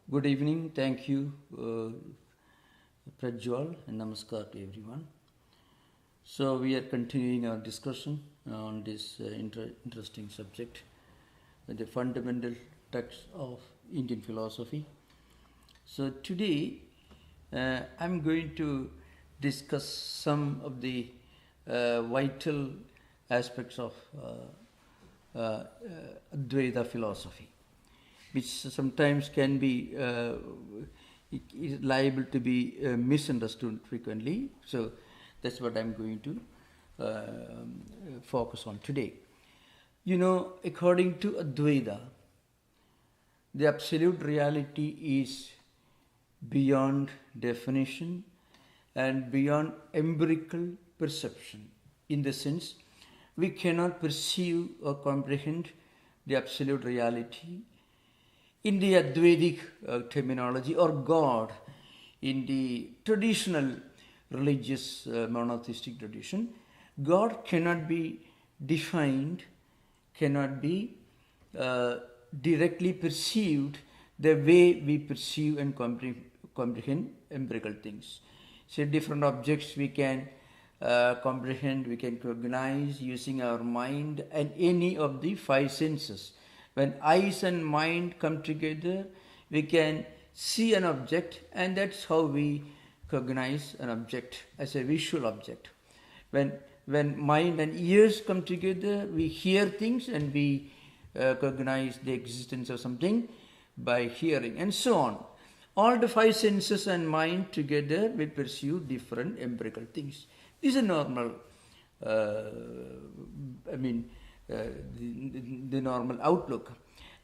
Good evening. Thank you, Prajwal, and namaskar to everyone. So we are continuing our discussion on this interesting subject, the fundamental texts of Indian philosophy. So today I'm going to discuss some of the vital aspects of Advaita philosophy, which sometimes can be is liable to be misunderstood frequently. So that's what I'm going to focus on today. You know, according to Advaita, the absolute reality is beyond definition and beyond empirical perception, in the sense we cannot perceive or comprehend the absolute reality in the Advaitic terminology, or God in the traditional religious monotheistic tradition. God cannot be defined, cannot be directly perceived the way we perceive and comprehend empirical things. So different objects we can comprehend, we can recognize using our mind and any of the five senses. When eyes and mind come together, we can see an object, and that's how we recognize an object as a visual object. When mind and ears come together, we hear things and we recognize the existence of something by hearing, and so on. All the five senses and mind together will pursue different empirical things. This is a normal, the normal outlook.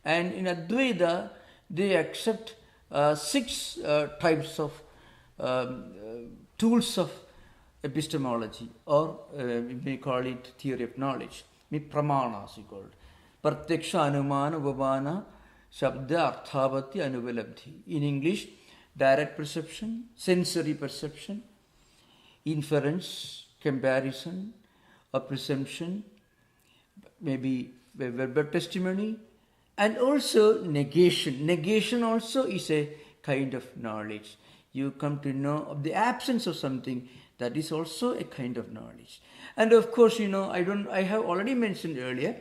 And in Advaita, they accept six types of tools of epistemology, or we may call it theory of knowledge. Pramanas is called. Pratyaksha, Anumana, Upamana, Shabda, Arthavati, Anuvalabdhi. In English, direct perception, sensory perception, inference, comparison, or presumption, maybe verbal testimony, and also negation. Negation also is a kind of knowledge. You come to know of the absence of something, that is also a kind of knowledge. And of course, you know, I have already mentioned earlier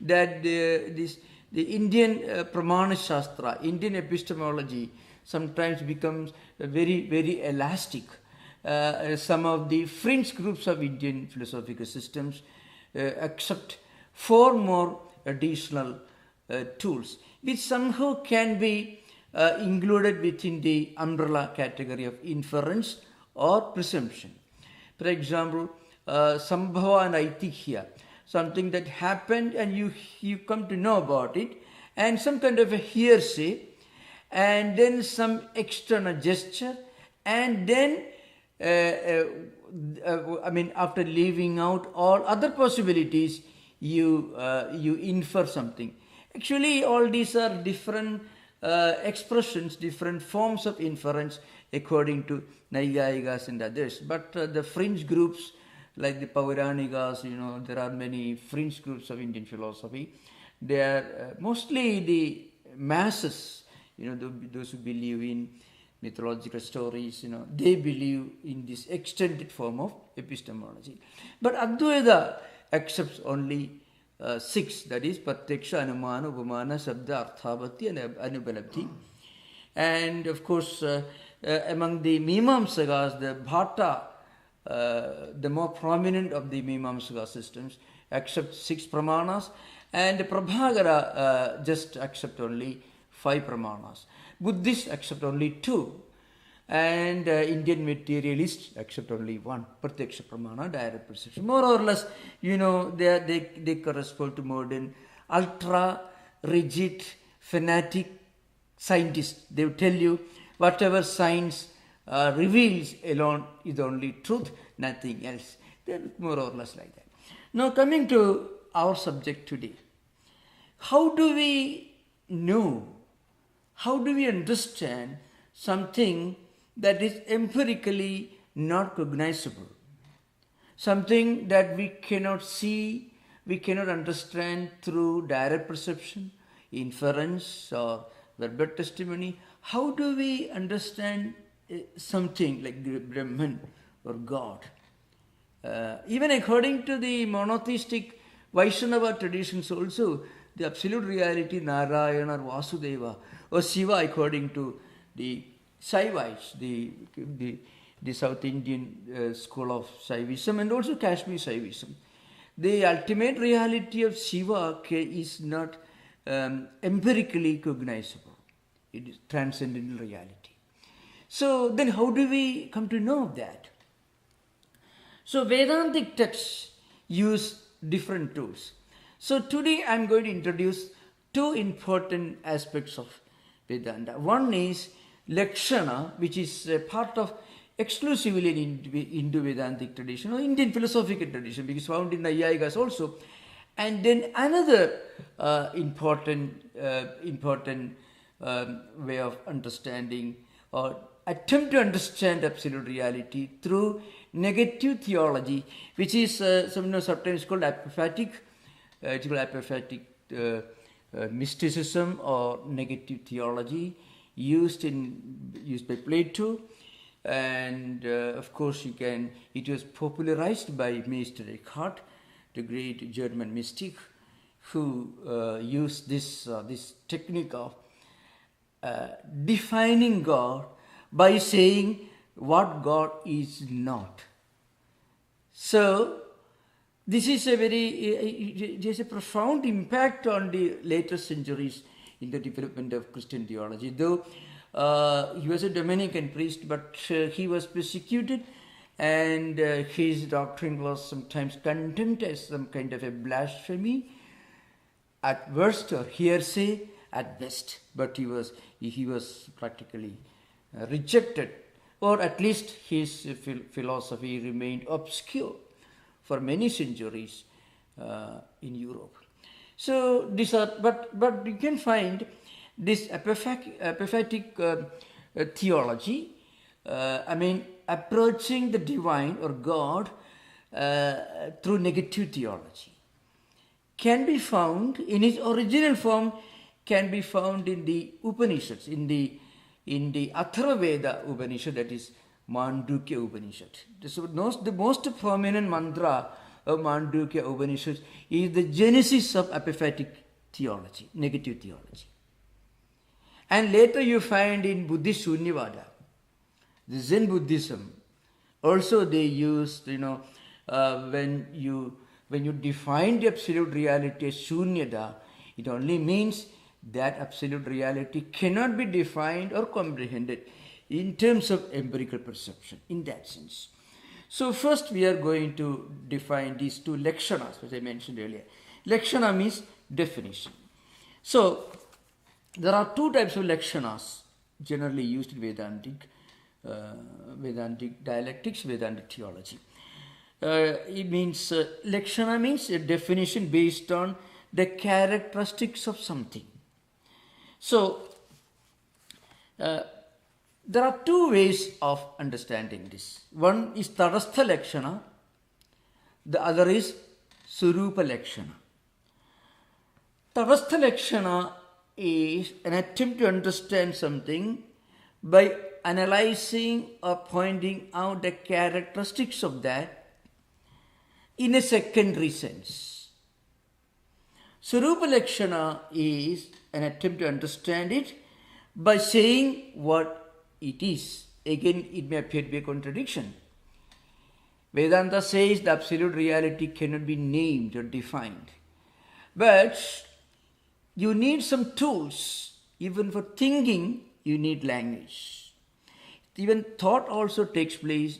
that the Indian Pramana Shastra, Indian epistemology sometimes becomes very, very elastic. Some of the fringe groups of Indian philosophical systems accept four more additional tools, which somehow can be included within the umbrella category of inference or presumption. For example, Sambhava and Aitihya, something that happened and you come to know about it, and some kind of a hearsay, and then some external gesture, and then after leaving out all other possibilities, you infer something. Actually, all these are different expressions, different forms of inference according to Naiyayikas and others. But the fringe groups, like the Pauranikas, you know, there are many fringe groups of Indian philosophy. They are mostly the masses, you know, those who believe in mythological stories, you know, they believe in this extended form of epistemology. But Advaita accepts only six, that is Pratyaksha, Anumana, Upamana, Shabda, Arthavati, and Anuvalabdhi. And of course, among the Mimamsakas, the Bhatta, the more prominent of the Mimamsaka systems, accept six pramanas, and Prabhakara just accept only five pramanas. Buddhists accept only two, and Indian materialists accept only one, Pratyaksha Pramana, direct perception. More or less, you know, they correspond to modern ultra-rigid, fanatic scientists. They will tell you whatever science reveals alone is only truth, nothing else. They're more or less like that. Now coming to our subject today, how do we know, how do we understand something that is empirically not cognizable, something that we cannot see, we cannot understand through direct perception, inference, or verbal testimony? how do we understand something like Brahman or God? Even according to the monotheistic Vaishnava traditions also, the absolute reality Narayana or Vasudeva or Shiva according to the Saivites, the South Indian school of Saivism and also Kashmir Saivism. The ultimate reality of Shiva is not empirically cognizable. It is transcendental reality. So then how do we come to know that? So Vedantic texts use different tools. So today I am going to introduce two important aspects of Vedanta. One is lakshana, which is a part of exclusively in Indo-Vedantic tradition or Indian philosophical tradition, because found in the Yayagas also. And then another important way of understanding or attempt to understand absolute reality through negative theology, which is sometimes called apophatic. It's called apophatic mysticism or negative theology, used by Plato, and of course it was popularized by Meister Eckhart, the great German mystic, who used this technique of defining God by saying what God is not. So this is there's a profound impact on the later centuries in the development of Christian theology. Though he was a Dominican priest, but he was persecuted, and his doctrine was sometimes condemned as some kind of a blasphemy at worst, or heresy at best. But he was practically rejected, or at least his philosophy remained obscure for many centuries in Europe. So these are, but you can find this apophatic theology, approaching the divine or God through negative theology, can be found in its original form, can be found in the Upanishads, in the Atharvaveda Upanishad, that is Mandukya Upanishad. So the most prominent mantra of Mandukya Upanishad is the genesis of apophatic theology, negative theology. And later you find in Buddhist Shunyavada, the Zen Buddhism, also they used, when you define the absolute reality as Shunyada, it only means that absolute reality cannot be defined or comprehended in terms of empirical perception, in that sense. So first we are going to define these two lakshanas, which I mentioned earlier. Lakshana means definition. So there are two types of lakshanas generally used in Vedantic dialectics, Vedantic theology. It means, lakshana means a definition based on the characteristics of something. So, there are two ways of understanding this. One is Tadastha Lakshana, the other is Surupa Lakshana. Tadastha Lakshana is an attempt to understand something by analyzing or pointing out the characteristics of that in a secondary sense. Surupa Lakshana is an attempt to understand it by saying what it is. Again, it may appear to be a contradiction. Vedanta says the absolute reality cannot be named or defined. But you need some tools. Even for thinking, you need language. Even thought also takes place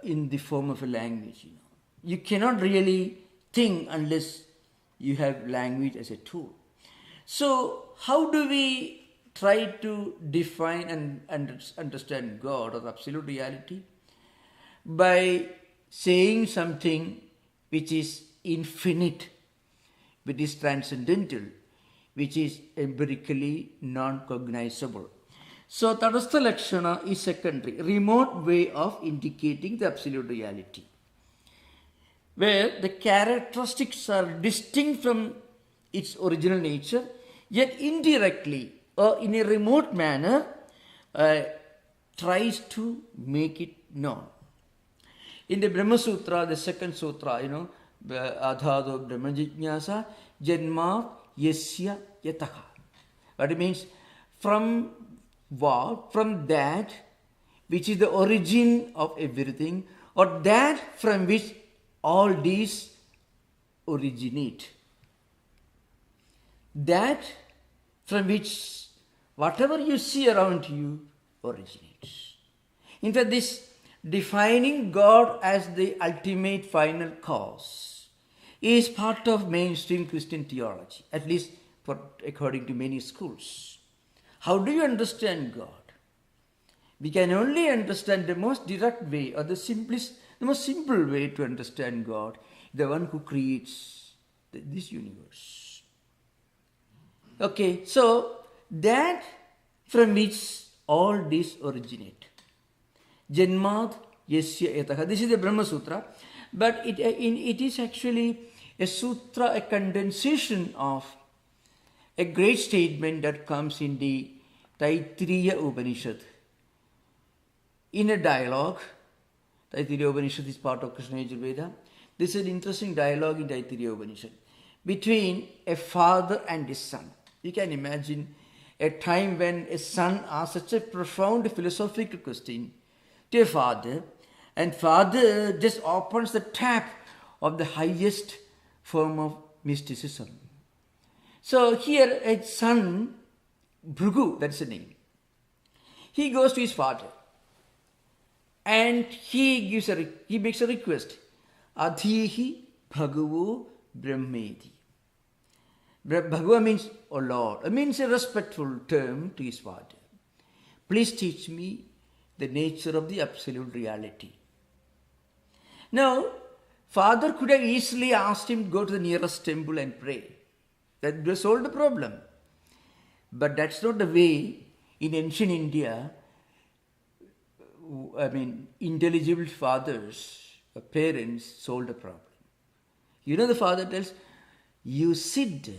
in the form of a language. You cannot really think unless you have language as a tool. So how do we try to define and understand God or absolute reality? By saying something which is infinite, which is transcendental, which is empirically non-cognizable. So Tadastha Lakshana is secondary, remote way of indicating the absolute reality, where the characteristics are distinct from its original nature, yet indirectly in a remote manner tries to make it known. In the Brahma Sutra, the second sutra, Adhado Brahma Jijnasa, Janma Yasya Yataha. But it means from what? From that which is the origin of everything, or that from which all these originate. That from which whatever you see around you originates. In fact, this defining God as the ultimate final cause is part of mainstream Christian theology, at least according to many schools. How do you understand God? We can only understand the most direct way, or the most simple way to understand God, the one who creates this universe. Okay, so that from which all these originate. Janmad Yasya Yataha. This is the Brahma Sutra, but it is actually a sutra, a condensation of a great statement that comes in the Taittiriya Upanishad. In a dialogue, Taittiriya Upanishad is part of Krishna Yajurveda. This is an interesting dialogue in Taittiriya Upanishad between a father and his son. You can imagine a time when a son asks such a profound philosophical question to a father, and father just opens the tap of the highest form of mysticism. So here a son, Bhrigu, that's the name, he goes to his father and he makes a request. Adhihi Bhagavo Brahmeti. Bhagava means, oh Lord. It means a respectful term to his father. Please teach me the nature of the absolute reality. Now, father could have easily asked him to go to the nearest temple and pray. That would have solved the problem. But that's not the way in ancient India, intelligible fathers, parents solved the problem. The father tells, you sit there,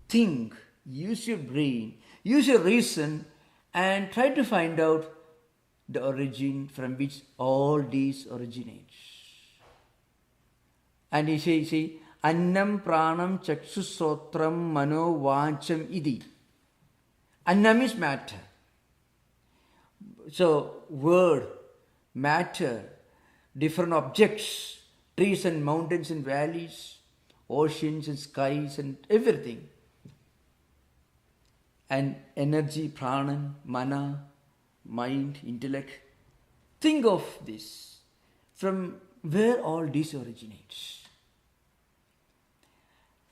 think, use your brain, use your reason, and try to find out the origin from which all these originates. And he says, Annam pranam chakshusotram mano vancham idi. Annam is matter. So, word, matter, different objects, trees and mountains and valleys, oceans and skies and everything. And energy, prana, mana, mind, intellect. Think of this, from where all this originates.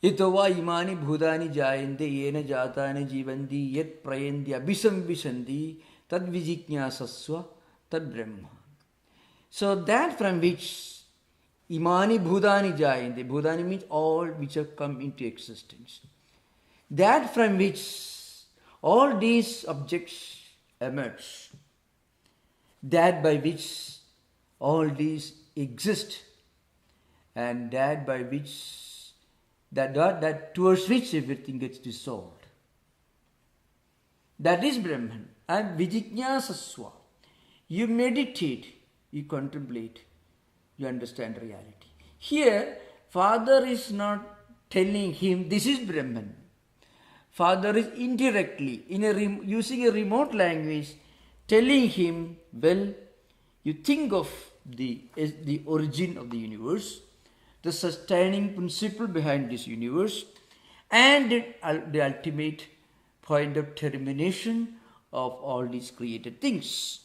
Itova imani bhudani jayante yena jatani jivanti yet prayanti abhisamvishanti tad vijiknyasasva tad brahma. So that from which imani bhudani jayante, bhudani means all which have come into existence. That from which all these objects emerge. That by which all these exist. And that by which that towards which everything gets dissolved. That is Brahman. And vijiknyasasva. You meditate, you contemplate, you understand reality. Here, father is not telling him this is Brahman. Father is indirectly, using a remote language, telling him, well, you think of the origin of the universe, the sustaining principle behind this universe, and the ultimate point of termination of all these created things.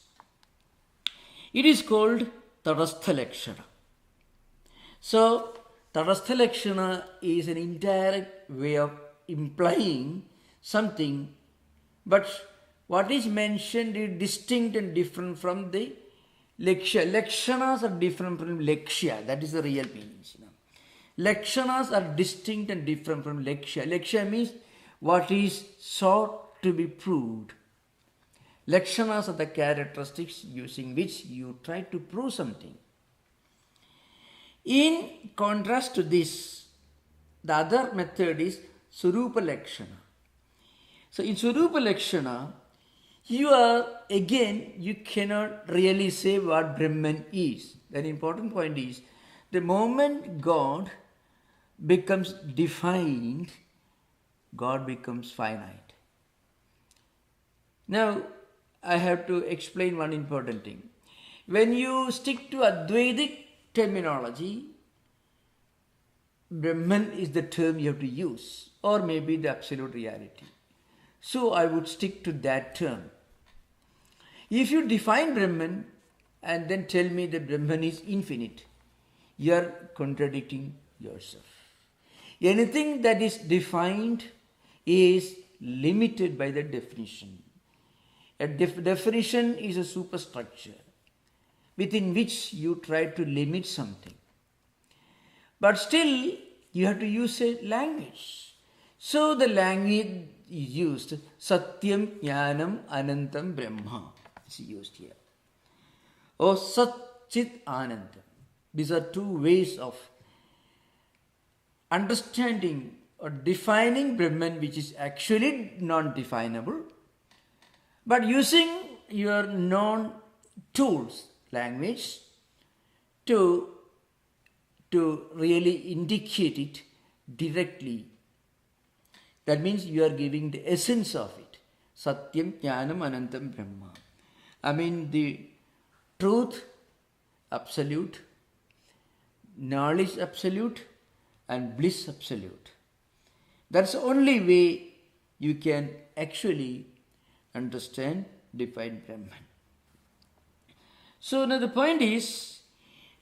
It is called Tadastha Lakshana. So, Tadastha Lakshana is an indirect way of implying something, but what is mentioned is distinct and different from the Lakshya. Lakshanas are different from Lakshya. That is the real meaning. Lakshanas are distinct and different from Lakshya. Lakshya means what is sought to be proved. Lakshanas are the characteristics using which you try to prove something. In contrast to this, the other method is Surupa Lakshana. So in Swarupa Lakshana, you cannot really say what Brahman is. An important point is, the moment God becomes defined, God becomes finite. Now, I have to explain one important thing. When you stick to Advaitic terminology, Brahman is the term you have to use, or maybe the absolute reality. So I would stick to that term. If you define Brahman and then tell me that Brahman is infinite, you are contradicting yourself. Anything that is defined is limited by the definition. A definition is a superstructure within which you try to limit something. But still, you have to use a language. So the language is used, Satyam, Jnanam, Anantam, Brahma is used here. Or Sat, Chit, Anantam. These are two ways of understanding or defining Brahman, which is actually non-definable, but using your non-tools, language, to really indicate it directly. That means you are giving the essence of it. Satyam, Jnanam, Anantam, Brahma. I mean the truth, absolute, knowledge, absolute, and bliss, absolute. That's the only way you can actually understand, define Brahman. So now the point is,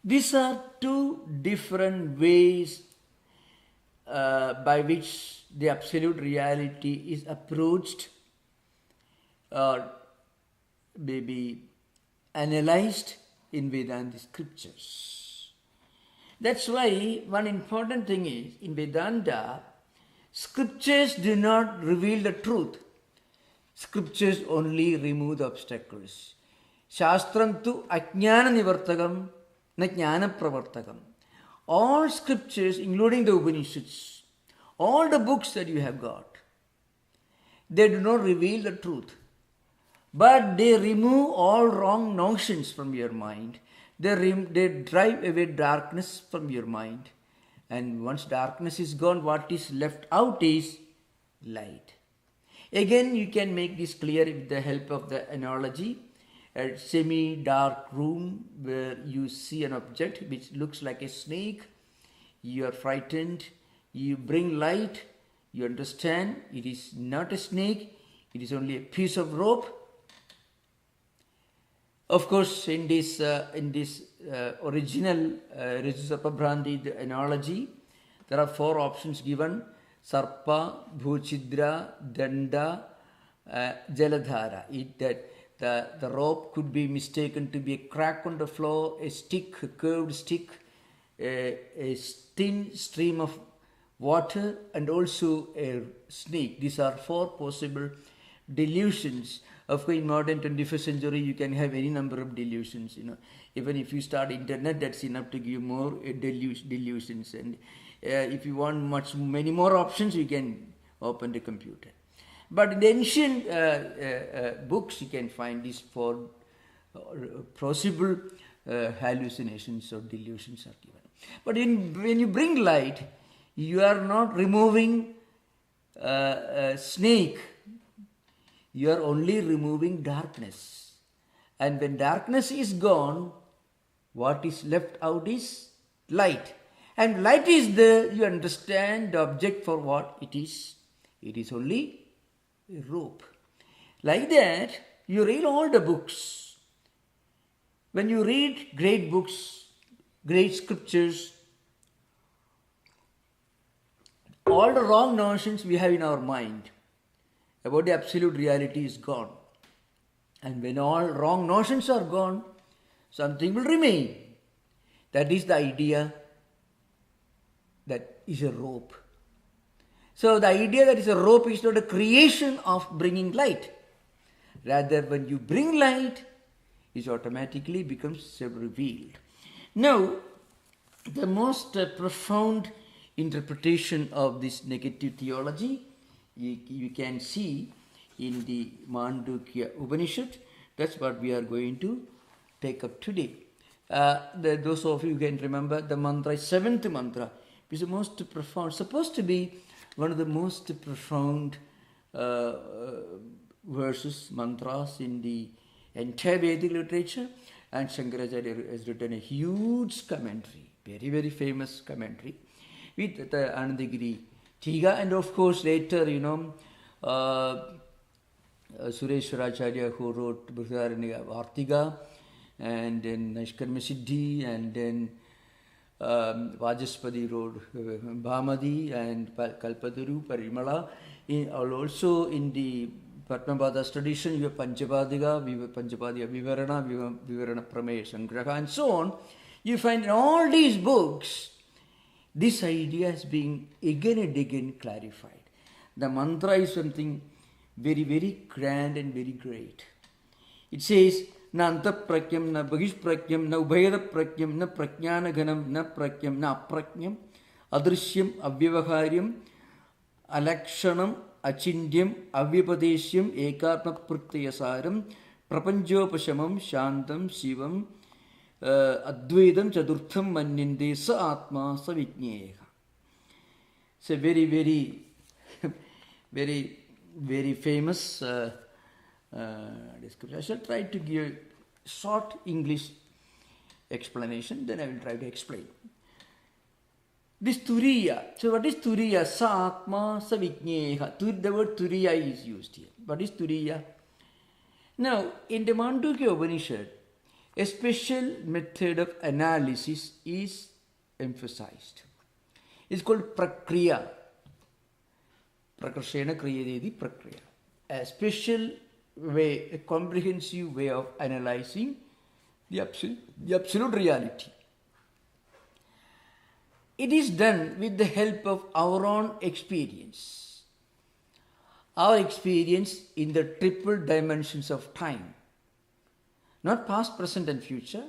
these are two different ways by which the absolute reality is approached or maybe analyzed in Vedanta scriptures. That's why one important thing is, in Vedanta, scriptures do not reveal the truth. Scriptures only remove the obstacles. Shastram tu ajnana nivartakam na jnana pravartakam. All scriptures, including the Upanishads, all the books that you have got, they do not reveal the truth. But they remove all wrong notions from your mind. They drive away darkness from your mind. And once darkness is gone, what is left out is light. Again, you can make this clear with the help of the analogy. A semi-dark room where you see an object which looks like a snake. You are frightened. You bring light. You understand it is not a snake. It is only a piece of rope. Of course, in this original Rijusarpa the analogy, there are four options given: Sarpa, Bhuchidra, Danda, Jaladhara. The rope could be mistaken to be a crack on the floor, a stick, a curved stick, a thin stream of water, and also a snake. These are four possible delusions. Of course, in modern 21st century, you can have any number of delusions. Even if you start internet, that's enough to give more delusions. And if you want many more options, you can open the computer. But in the ancient books, you can find these four possible hallucinations or delusions are given. But when you bring light, you are not removing a snake. You are only removing darkness. And when darkness is gone, what is left out is light. And light is there, you understand the object for what it is. It is only a rope. Like that, you read all the books. When you read great books, great scriptures, all the wrong notions we have in our mind about the absolute reality is gone. And when all wrong notions are gone, something will remain. That is the idea that is a rope. So the idea that is a rope is not a creation of bringing light. Rather, when you bring light, it automatically becomes self-revealed. Now, the most profound interpretation of this negative theology you can see in the Mandukya Upanishad. That's what we are going to take up today. Those of you who can remember the mantra, seventh mantra, is the most profound, supposed to be one of the most profound verses, mantras in the entire Vedic literature. And Shankaracharya has written a huge commentary, very, very famous commentary, with the Anandagiri Tiga, and of course later, Sureshwaracharya, who wrote Brihadaranyaka Vartika, and then Naishkarma Siddhi, and then Vajaspati wrote Bhamadi and Kalpataru, Parimala. Also in the Padmapada tradition, you have Panchapadika, Vivarana, Vivarana Prameya, Sangraha, and so on. You find in all these books, this idea is being again and again clarified. The mantra is something very, very grand and very great. It says, na antaprakyam, na bahishprakyam, na ubhayada prakyam, na prajnanaganam, na prakyam, na aprakyam, adrishyam, avyavaharyam, alakshanam, achindyam, avyapadeshyam, ekarma pruktayasaram, prapanjopashamam, shantam, shivam, advaitam, chadurtham, manyande, sa atma, sa vijñeha. It's a very, very, very, very famous description. I shall try to give short English explanation, then I will try to explain. This Turiya. So what is Turiya? Sa Atma, Sa Vijñeha. The word Turiya is used here. What is Turiya? Now, in the Mandukya Upanishad, a special method of analysis is emphasized. It's called Prakriya. Prakarshena Kriyadedi Prakriya. A special way, a comprehensive way of analyzing the absolute reality. It is done with the help of our own experience. Our experience in the triple dimensions of time. Not past, present and future,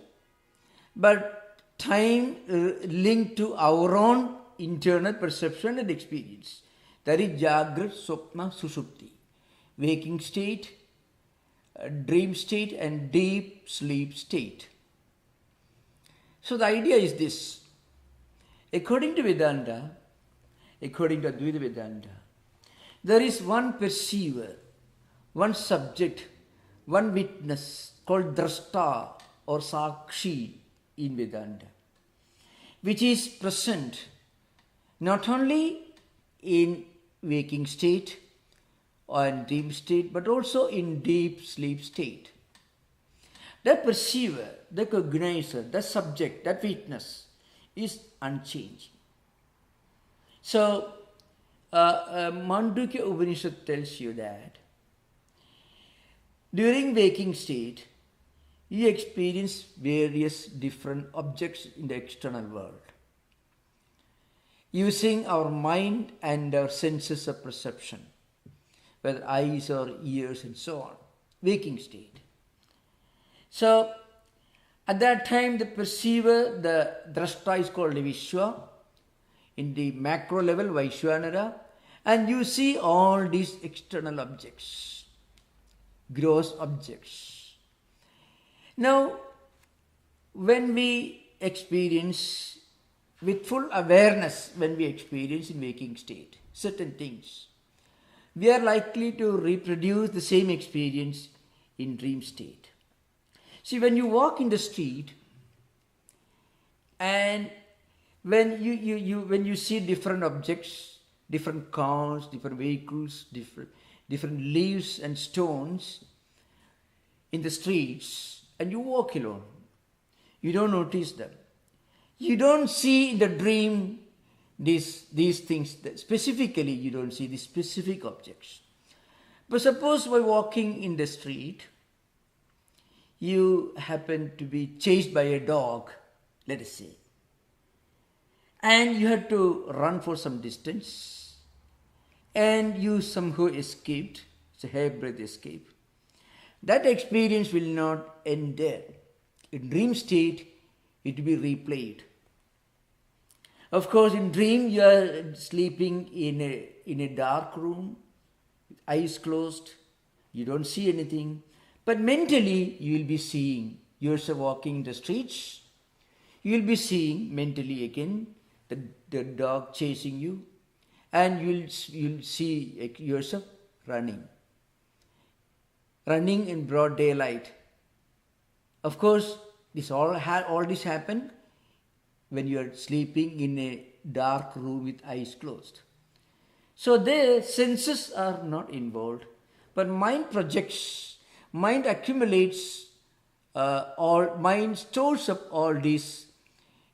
but time linked to our own internal perception and experience. That is Jagrat, Swapna, Sushupti. Waking state, dream state and deep sleep state. So the idea is this. According to Vedanta, according to Advaita Vedanta, there is one perceiver, one subject, one witness called Drashta or Sakshi in Vedanta, which is present not only in waking state or in dream state, but also in deep sleep state. That perceiver, the cognizer, that subject, that witness is unchanging. So, Mandukya Upanishad tells you that during waking state, you experience various different objects in the external world, using our mind and our senses of perception, whether eyes or ears and so on, waking state. So, at that time, the perceiver, the drashta is called Vishwa, in the macro level, Vaishwanara, and you see all these external objects, gross objects. Now, when we experience with full awareness, when we experience in waking state certain things, we are likely to reproduce the same experience in dream state. See, when you walk in the street and when you see different objects, different cars, different vehicles, different leaves and stones in the streets, and you walk alone, you don't notice them. You don't see in the dream these things, specifically you don't see these specific objects. But suppose while walking in the street, you happen to be chased by a dog, let us say, and you had to run for some distance, and you somehow escaped. It's a hairbreadth escape. That experience will not end there. In dream state, it will be replayed. Of course, in dream, you are sleeping in a dark room, eyes closed, you don't see anything, but mentally you will be seeing yourself walking the streets. You will be seeing mentally again the dog chasing you, and you'll see yourself running in broad daylight. Of course, all this happened when you are sleeping in a dark room with eyes closed. So the senses are not involved, but mind projects, mind accumulates, mind stores up all these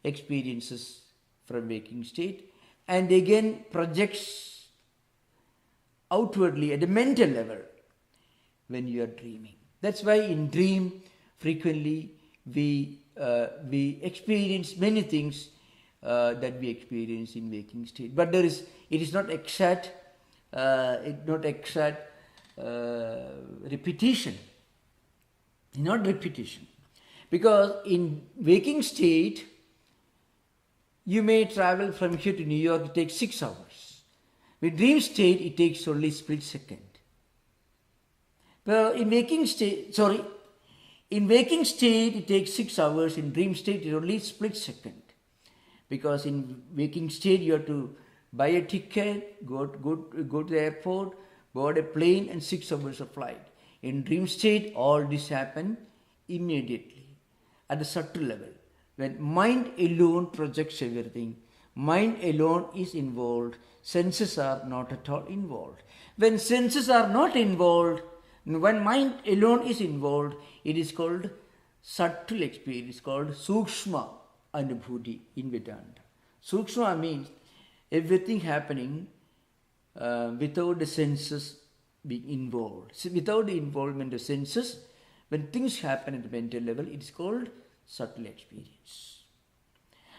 experiences from waking state and again projects outwardly at a mental level when you are dreaming. That's why in dream frequently we experience many things that we experience in waking state. But it is not exact repetition. Not repetition. Because in waking state, you may travel from here to New York, it takes 6 hours. With dream state, it takes only split second. Well, in waking state, it takes 6 hours. In dream state, it only split second. Because in waking state, you have to buy a ticket, go to the airport, board a plane, and 6 hours of flight. In dream state, all this happen immediately at a subtle level. When mind alone projects everything, mind alone is involved, senses are not at all involved. When senses are not involved, when mind alone is involved, it is called subtle experience, called sukshma anubhuti in Vedanta. Sukshma means everything happening without the senses being involved. So without the involvement of senses, when things happen at the mental level, it is called subtle experience.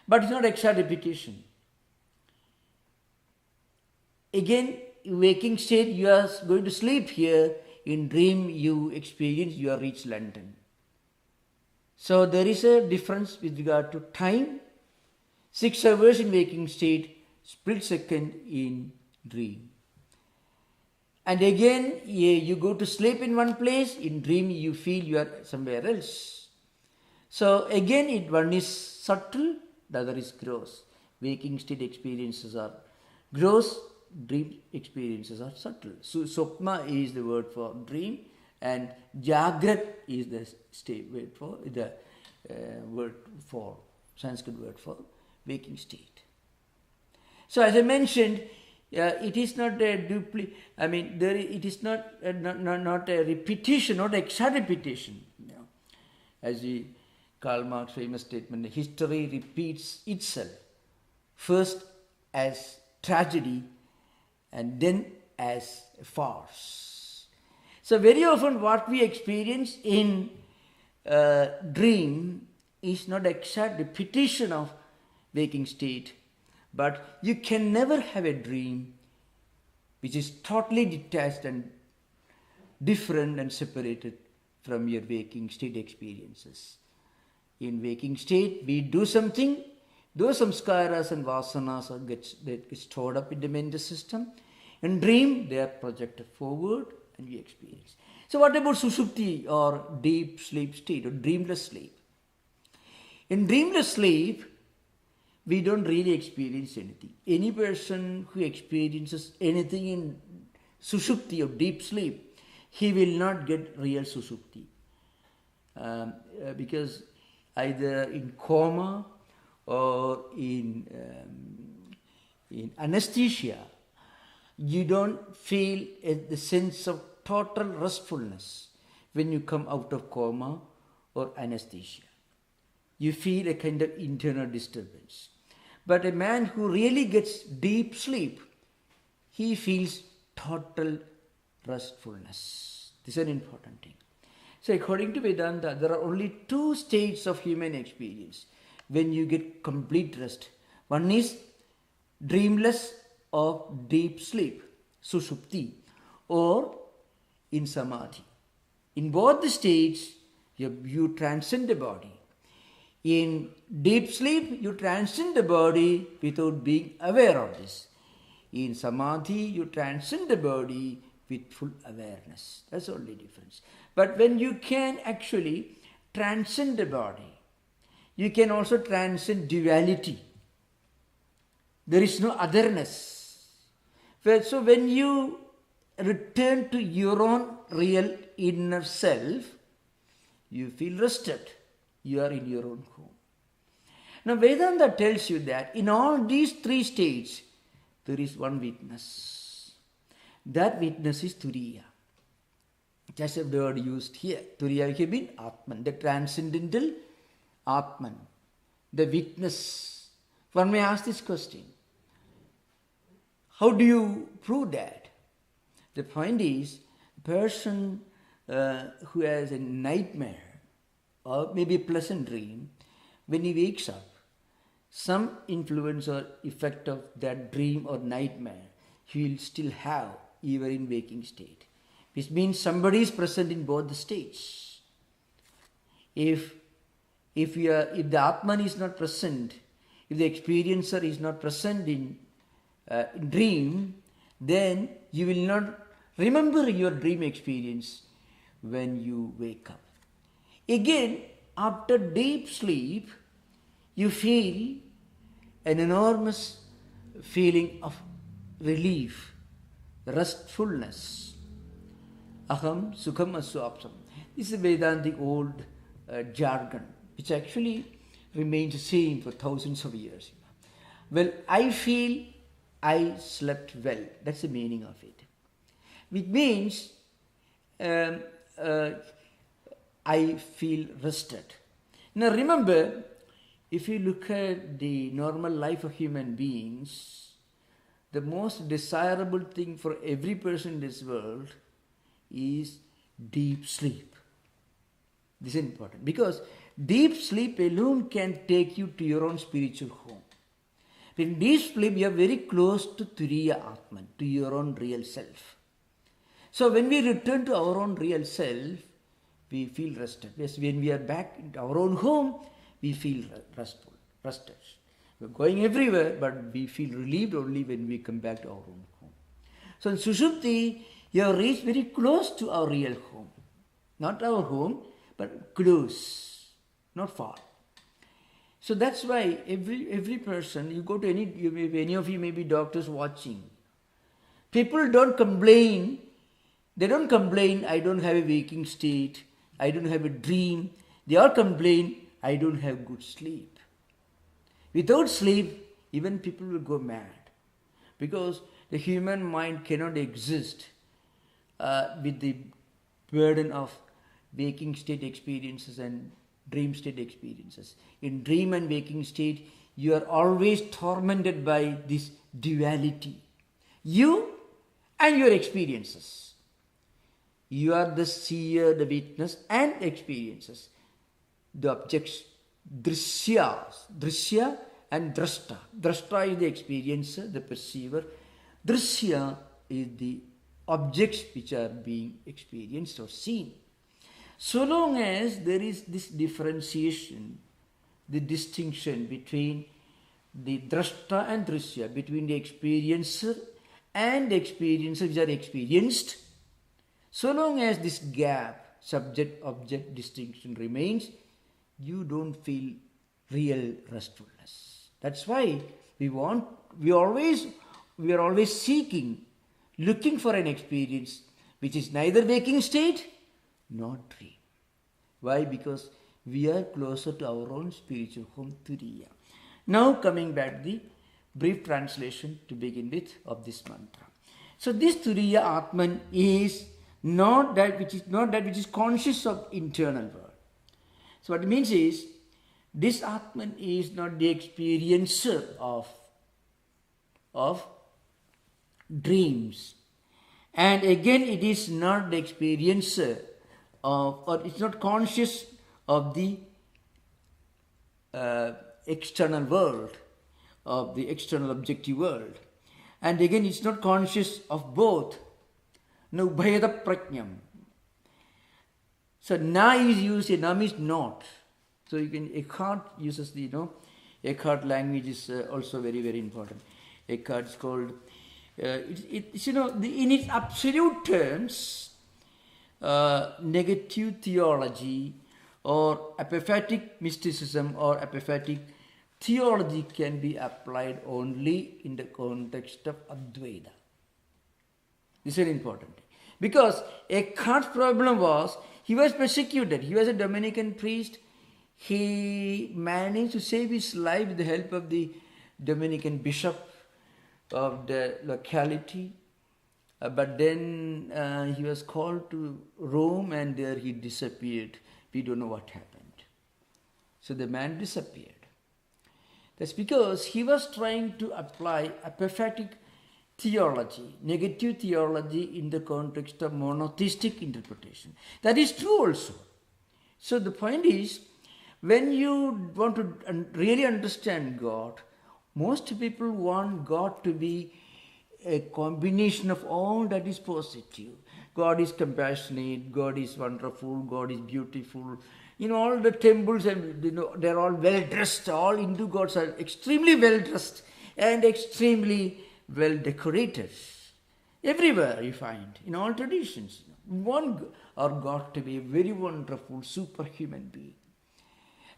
But it's not exact repetition. Again, waking state, you are going to sleep here. In dream, you experience, you have reached London. So there is a difference with regard to time. 6 hours in waking state, split second in dream. And again, you go to sleep in one place, in dream you feel you are somewhere else. So again, one is subtle, the other is gross. Waking state experiences are gross, dream experiences are subtle. So Swapna is the word for dream, and Jagrat is the word for Sanskrit word for waking state. So as I mentioned, it is not a it is not a repetition, not exact repetition. As Karl Marx famous statement, history repeats itself, first as tragedy and then as a farce. So very often what we experience in dream is not exact repetition of waking state, but you can never have a dream which is totally detached and different and separated from your waking state experiences. In waking state, we do something, those samskaras and vasanas get stored up in the mental system. In dream, they are projected forward and we experience. So what about sushupti or deep sleep state or dreamless sleep? In dreamless sleep, we don't really experience anything. Any person who experiences anything in sushupti or deep sleep, he will not get real sushupti. Because either in coma or in anesthesia, you don't feel the sense of total restfulness when you come out of coma or anesthesia. You feel a kind of internal disturbance. But a man who really gets deep sleep, he feels total restfulness. This is an important thing. So according to Vedanta, there are only 2 states of human experience when you get complete rest. One is dreamless or deep sleep, sushupti, or in samadhi. In both the states, you transcend the body. In deep sleep, you transcend the body without being aware of this. In samadhi, you transcend the body with full awareness. That's the only difference. But when you can actually transcend the body, you can also transcend duality. There is no otherness. So when you return to your own real inner self, you feel rested. You are in your own home. Now Vedanta tells you that in all these three states, there is one witness. That witness is Turiya. Just a word used here. Turiya can mean Atman, the transcendental Atman, the witness. One may ask this question. How do you prove that? The point is, a person who has a nightmare or maybe a pleasant dream, when he wakes up, some influence or effect of that dream or nightmare he will still have even in waking state. Which means somebody is present in both the states. If the Atman is not present, if the experiencer is not present in dream, then you will not remember your dream experience when you wake up. Again, after deep sleep, you feel an enormous feeling of relief, restfulness. Aham sukham aswapsam. This is Vedantic old jargon, which actually remains the same for thousands of years. Well, I feel I slept well. That's the meaning of it. Which means I feel rested. Now remember, if you look at the normal life of human beings, the most desirable thing for every person in this world is deep sleep. This is important because deep sleep alone can take you to your own spiritual home. In deep sleep, you are very close to Turiya Atman, to your own real self. So when we return to our own real self, we feel rested. Yes, when we are back in our own home, we feel restful, rested. We're going everywhere, but we feel relieved only when we come back to our own home. So in Sushupti, you have reached very close to our real home. Not our home, but close, not far. So that's why every person, you go to any of you may be doctors watching. People don't complain. They don't complain, I don't have a waking state, I don't have a dream. They all complain, I don't have good sleep. Without sleep, even people will go mad. Because the human mind cannot exist with the burden of waking state experiences and dream state experiences. In dream and waking state, you are always tormented by this duality. You and your experiences. You are the seer, the witness, and experiences. The objects, drishya and drashta. Drashta is the experiencer, the perceiver. Drishya is the objects which are being experienced or seen. So long as there is this differentiation, the distinction between the drashta and drishya, between the experiencer and the experiencer which are experienced, so long as this gap, subject-object distinction remains, you don't feel real restfulness. That's why we are always seeking, looking for an experience which is neither waking state nor dream. Why? Because we are closer to our own spiritual home, Turiya. Now coming back the brief translation to begin with of this mantra. So this Turiya Atman is not that which is conscious of internal world. So what it means is, this Atman is not the experiencer of dreams. And again, it is not the experiencer of, or it's not conscious of the external world, of the external objective world. And again, it's not conscious of both. No, bheda prajnam. So na is used here, na means not. So you can, Eckhart uses the, Eckhart language is also very, very important. Eckhart is called it's, in its absolute terms, negative theology or apophatic mysticism or apophatic theology can be applied only in the context of Advaita. This is very important. Because Eckhart's problem was, he was persecuted. He was a Dominican priest. He managed to save his life with the help of the Dominican bishop of the locality. But then he was called to Rome and there he disappeared. We don't know what happened. So the man disappeared. That's because he was trying to apply apophatic theology, negative theology in the context of monotheistic interpretation. That is true also. So the point is, when you want to really understand God, most people want God to be a combination of all that is positive. God is compassionate, God is wonderful, God is beautiful. All the temples, they're all well dressed. All Hindu gods are extremely well dressed and extremely well decorated. Everywhere you find, in all traditions, one or God to be a very wonderful, superhuman being.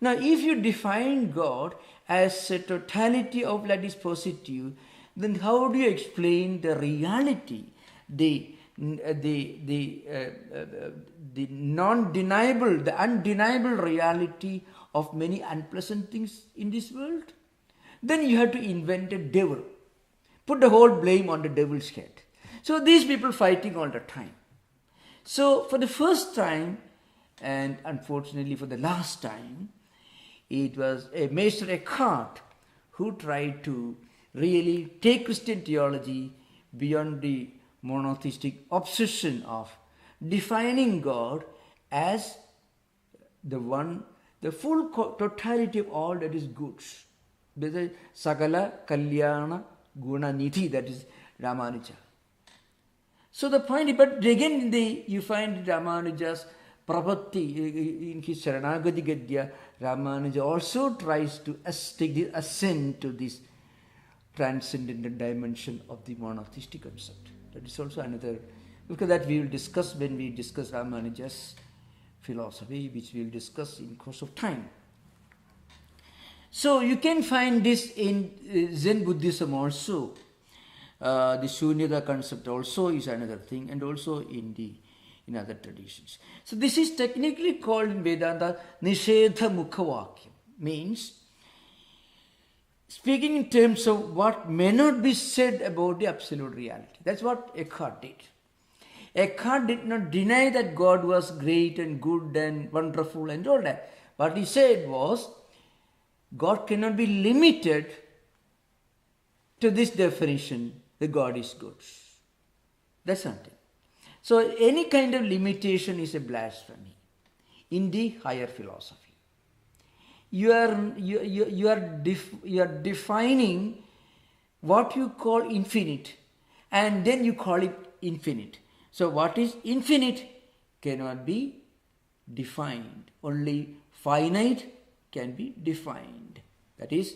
Now, if you define God as a totality of that is positive, then how do you explain the reality, the non-deniable, the undeniable reality of many unpleasant things in this world? Then you have to invent a devil. Put the whole blame on the devil's head. So these people fighting all the time. So for the first time, and unfortunately for the last time, it was a Meister Eckhart who tried to really take Christian theology beyond the monotheistic obsession of defining God as the full totality of all that is good. Sagala Kalyana Guna Nidhi, that is Ramanuja. So the point, but again you find Ramanuja's Prabhati in his Sharanagati Gadya, Ramanuja also tries to take the ascent to this transcendental dimension of the monotheistic concept. That is also another, because that we will discuss when we discuss Ramanuja's philosophy, which we will discuss in course of time. So you can find this in Zen Buddhism also. The Shunyata concept also is another thing, and also in other traditions. So this is technically called in Vedanta Nishedha Mukhavakyam, means speaking in terms of what may not be said about the absolute reality. That's what Eckhart did. Eckhart did not deny that God was great and good and wonderful and all that. What he said was, God cannot be limited to this definition, that God is good. That's something. So any kind of limitation is a blasphemy in the higher philosophy. You are defining what you call infinite, and then you call it infinite. So what is infinite cannot be defined. Only finite can be defined. That's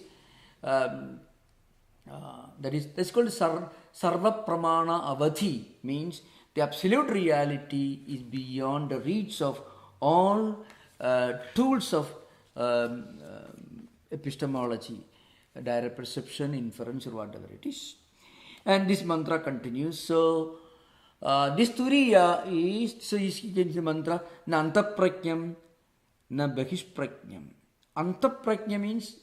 called Sarva Pramana Avadhi, means the absolute reality is beyond the reach of all tools of epistemology, direct perception, inference, or whatever it is. And this mantra continues. So this turiya is, so is the mantra, na antaprajnam, na bahishprajnam. Antaprajna means,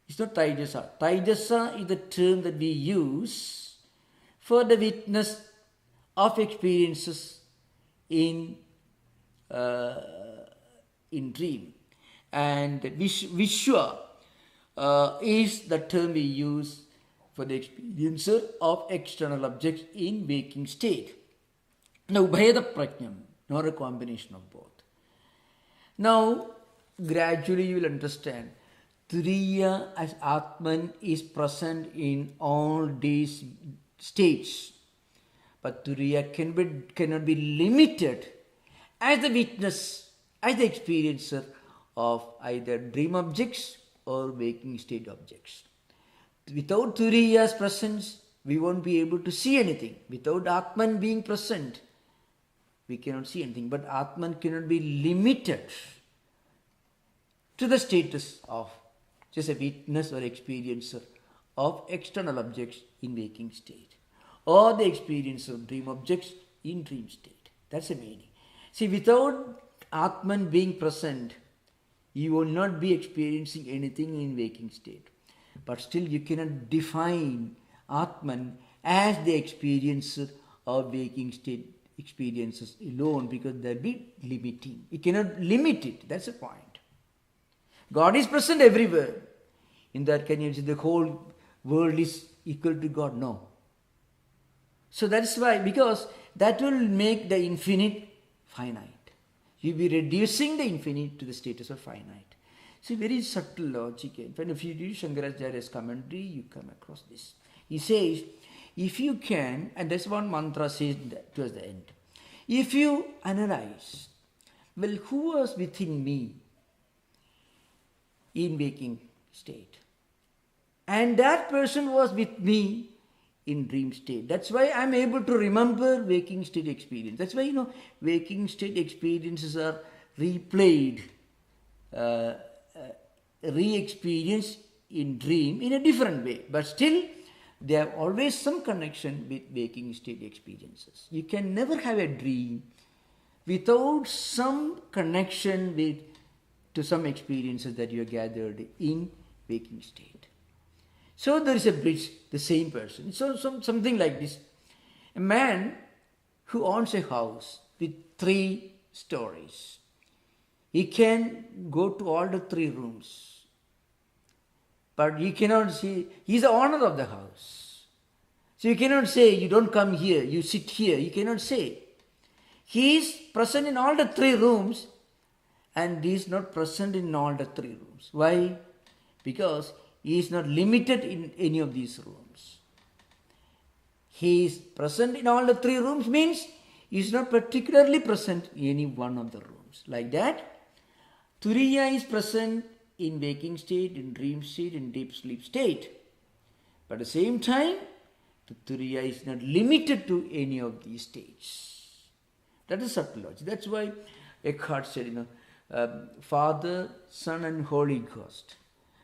it's not taijasa. Taijasa is the term that we use for the witness of experiences in dream. And Vishwa is the term we use for the experiencer of external objects in waking state. Now, Ubhayada Prajnam, not a combination of both. Now, gradually you will understand, Turiya as Atman is present in all these states. But Turiya cannot be limited as the witness, as the experiencer of either dream objects or waking state objects. Without Turiya's presence, we won't be able to see anything. Without Atman being present, we cannot see anything. But Atman cannot be limited to the status of just a witness or experiencer of external objects in waking state, or the experience of dream objects in dream state. That's the meaning. See, without Atman being present, you will not be experiencing anything in waking state. But still you cannot define Atman as the experiencer of waking state experiences alone, because there will be limiting. You cannot limit it. That's the point. God is present everywhere. In that, can you say the whole world is equal to God? No. So that's why, because that will make the infinite finite. You'll be reducing the infinite to the status of finite. See, very subtle logic. And if you read Shankaracharya's commentary, you come across this. He says, if you can, and that's one mantra says towards the end, if you analyze, well, who was within me in waking state? And that person was with me in dream state. That's why I'm able to remember waking state experience. That's why, waking state experiences are replayed, re-experienced in dream in a different way. But still, they have always some connection with waking state experiences. You can never have a dream without some connection to some experiences that you have gathered in waking state. So there is a bridge, the same person. So something like this. A man who owns a house with 3 stories, he can go to all the 3 rooms. But you cannot see, he is the owner of the house. So you cannot say, you don't come here, you sit here. You cannot say. He is present in all the 3 rooms, and he is not present in all the 3 rooms. Why? Because he is not limited in any of these rooms. He is present in all the 3 rooms means he is not particularly present in any one of the rooms. Like that, Turiya is present in waking state, in dream state, in deep sleep state. But at the same time, the Turiya is not limited to any of these states. That is subtle logic. That's why Eckhart said, Father, Son and Holy Ghost.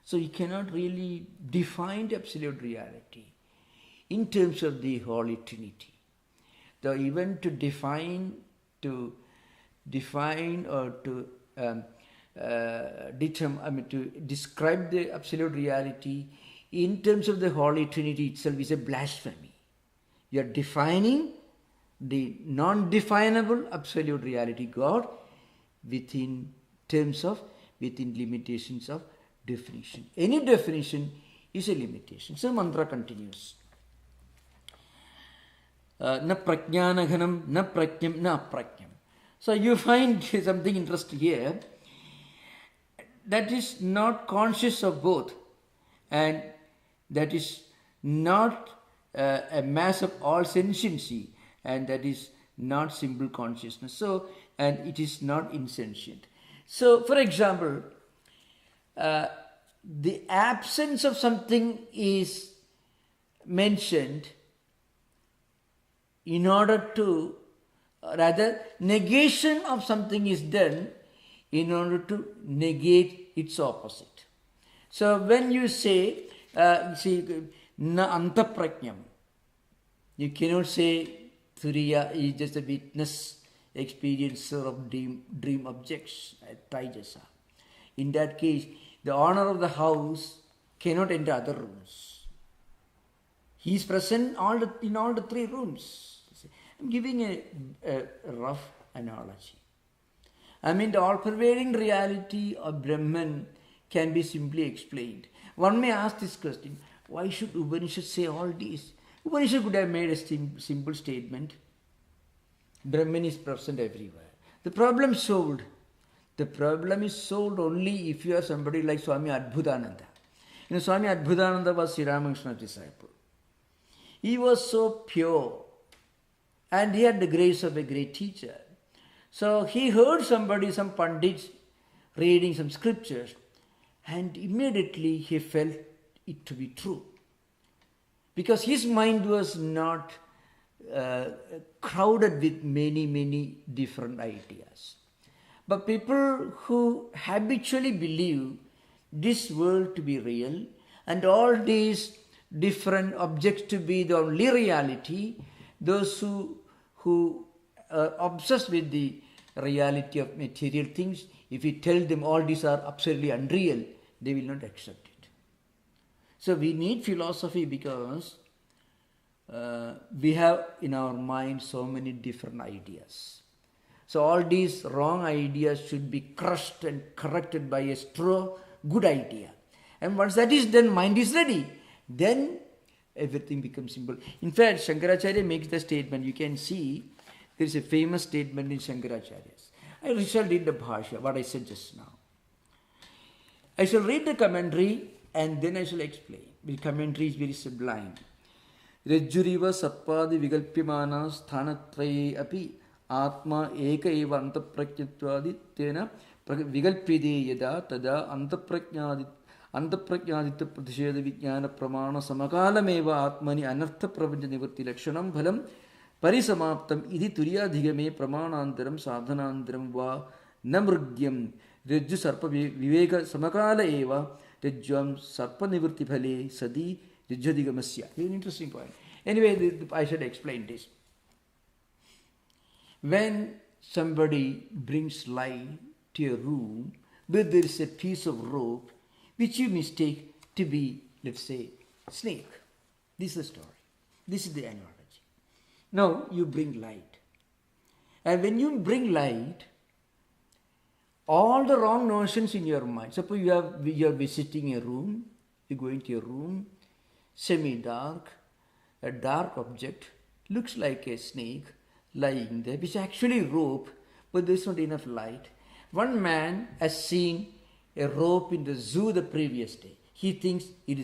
So you cannot really define the absolute reality in terms of the Holy Trinity. Though even to define or to to describe the absolute reality in terms of the Holy Trinity itself is a blasphemy. You are defining the non-definable absolute reality God within limitations of definition. Any definition is a limitation. So mantra continues. Na prajnanaghanam, na prajnam, na aprajnam. So you find something interesting here. That is not conscious of both, and that is not a mass of all sentiency, and that is not simple consciousness. So, and it is not insentient. So, for example, the absence of something is mentioned in order to, rather, negation of something is done in order to negate its opposite. So when you say, na antaprajnam, you cannot say Turiya is just a witness experiencer of dream objects, Taijasa. In that case, the owner of the house cannot enter other rooms. He is present in all the 3 rooms. I'm giving a rough analogy. The all-pervading reality of Brahman can be simply explained. One may ask this question, why should Upanishad say all this? Upanishad could have made a simple statement. Brahman is present everywhere. The problem is solved. The problem is solved only if you are somebody like Swami Advaita. Swami Advaita was Sri Ramakrishna's disciple. He was so pure and he had the grace of a great teacher. So he heard some pandits reading some scriptures, and immediately he felt it to be true. because his mind was not crowded with many different ideas. But people who habitually believe this world to be real and all these different objects to be the only reality, those who are obsessed with the reality of material things, if we tell them all these are absolutely unreal, they will not accept it. So we need philosophy because we have in our mind so many different ideas. So all these wrong ideas should be crushed and corrected by a strong, good idea. And once that is done, mind is ready. Then everything becomes simple. In fact, Shankaracharya makes the statement, you can see, there is a famous statement in Shankaracharya's. I shall read the Bhashya, what I said just now. I shall read the commentary and then I shall explain. The commentary is very sublime. Rajjuriva sarpadi vigalpyamana sthanatraye api atma eka eva antaprakyattvadi tena vigalpyade yada tada antaprakyaditya pratisheda vijnana pramana samakalameva atmani anartha pravanja nivritti lakshanam phalam परिसमाप्तम इति तुर्याधिगमे प्रमाणांतरम साधनांतरम वा नमृग्यम रज्जु सर्प विवेक समकाल एव रज्ज्वम सर्प निवृत्ति फले सदी रज्जधिगमस्य. Very interesting point. Anyway, I should explain this. When somebody brings light to a room where there is a piece of rope which you mistake to be, let's say, snake. This is the story. This is the analogy. Now you bring light. And when you bring light, all the wrong notions in your mind, suppose you are visiting a room, you go into a room, semi-dark, a dark object, looks like a snake lying there, which is actually rope, but there is not enough light. One man has seen a rope in the zoo the previous day. He thinks he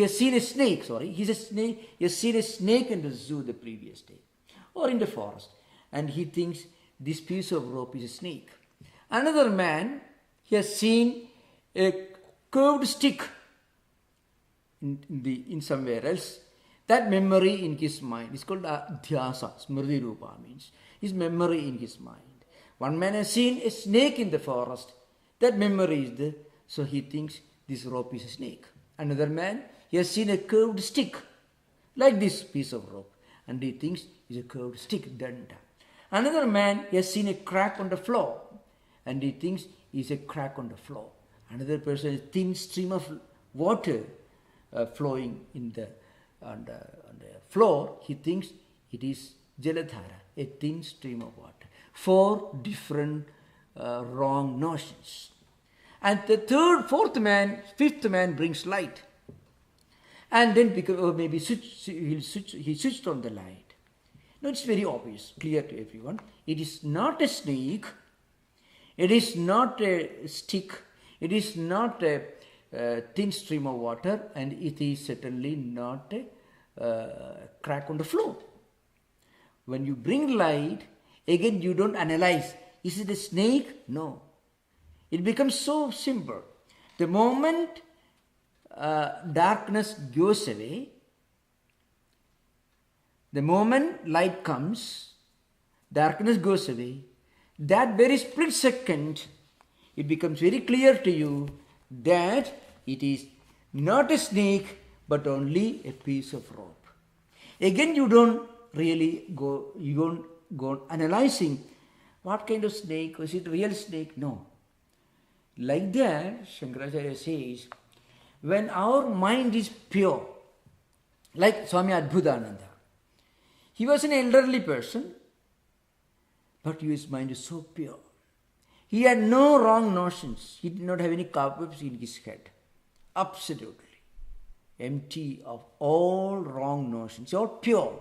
has seen a snake, he has seen a snake in the zoo the previous day or in the forest, and he thinks this piece of rope is a snake. Another man, he has seen a curved stick in somewhere else. That memory in his mind is called adhyasa, smriti rupa means his memory in his mind. One man has seen a snake in the forest. That memory is there, so he thinks this rope is a snake. Another man, he has seen a curved stick, like this piece of rope, and he thinks it's a curved stick, danta. Another man, he has seen a crack on the floor, and he thinks it's a crack on the floor. Another person, a thin stream of water flowing on the floor, he thinks it is jaladhara, a thin stream of water. 4 different wrong notions. And the fourth man, fifth man brings light. And then maybe he switched on the light. Now it's very obvious, clear to everyone. It is not a snake. It is not a stick. It is not a thin stream of water. And it is certainly not a crack on the floor. When you bring light, again you don't analyze. Is it a snake? No. It becomes so simple. The moment darkness goes away, the moment light comes, darkness goes away, that very split second, it becomes very clear to you that it is not a snake, but only a piece of rope. Again, you don't go analyzing what kind of snake, was it a real snake? No. Like that, Shankaracharya says, when our mind is pure, like Swami Advaita, he was an elderly person, but his mind is so pure. He had no wrong notions. He did not have any cobwebs in his head. Absolutely empty of all wrong notions. All pure.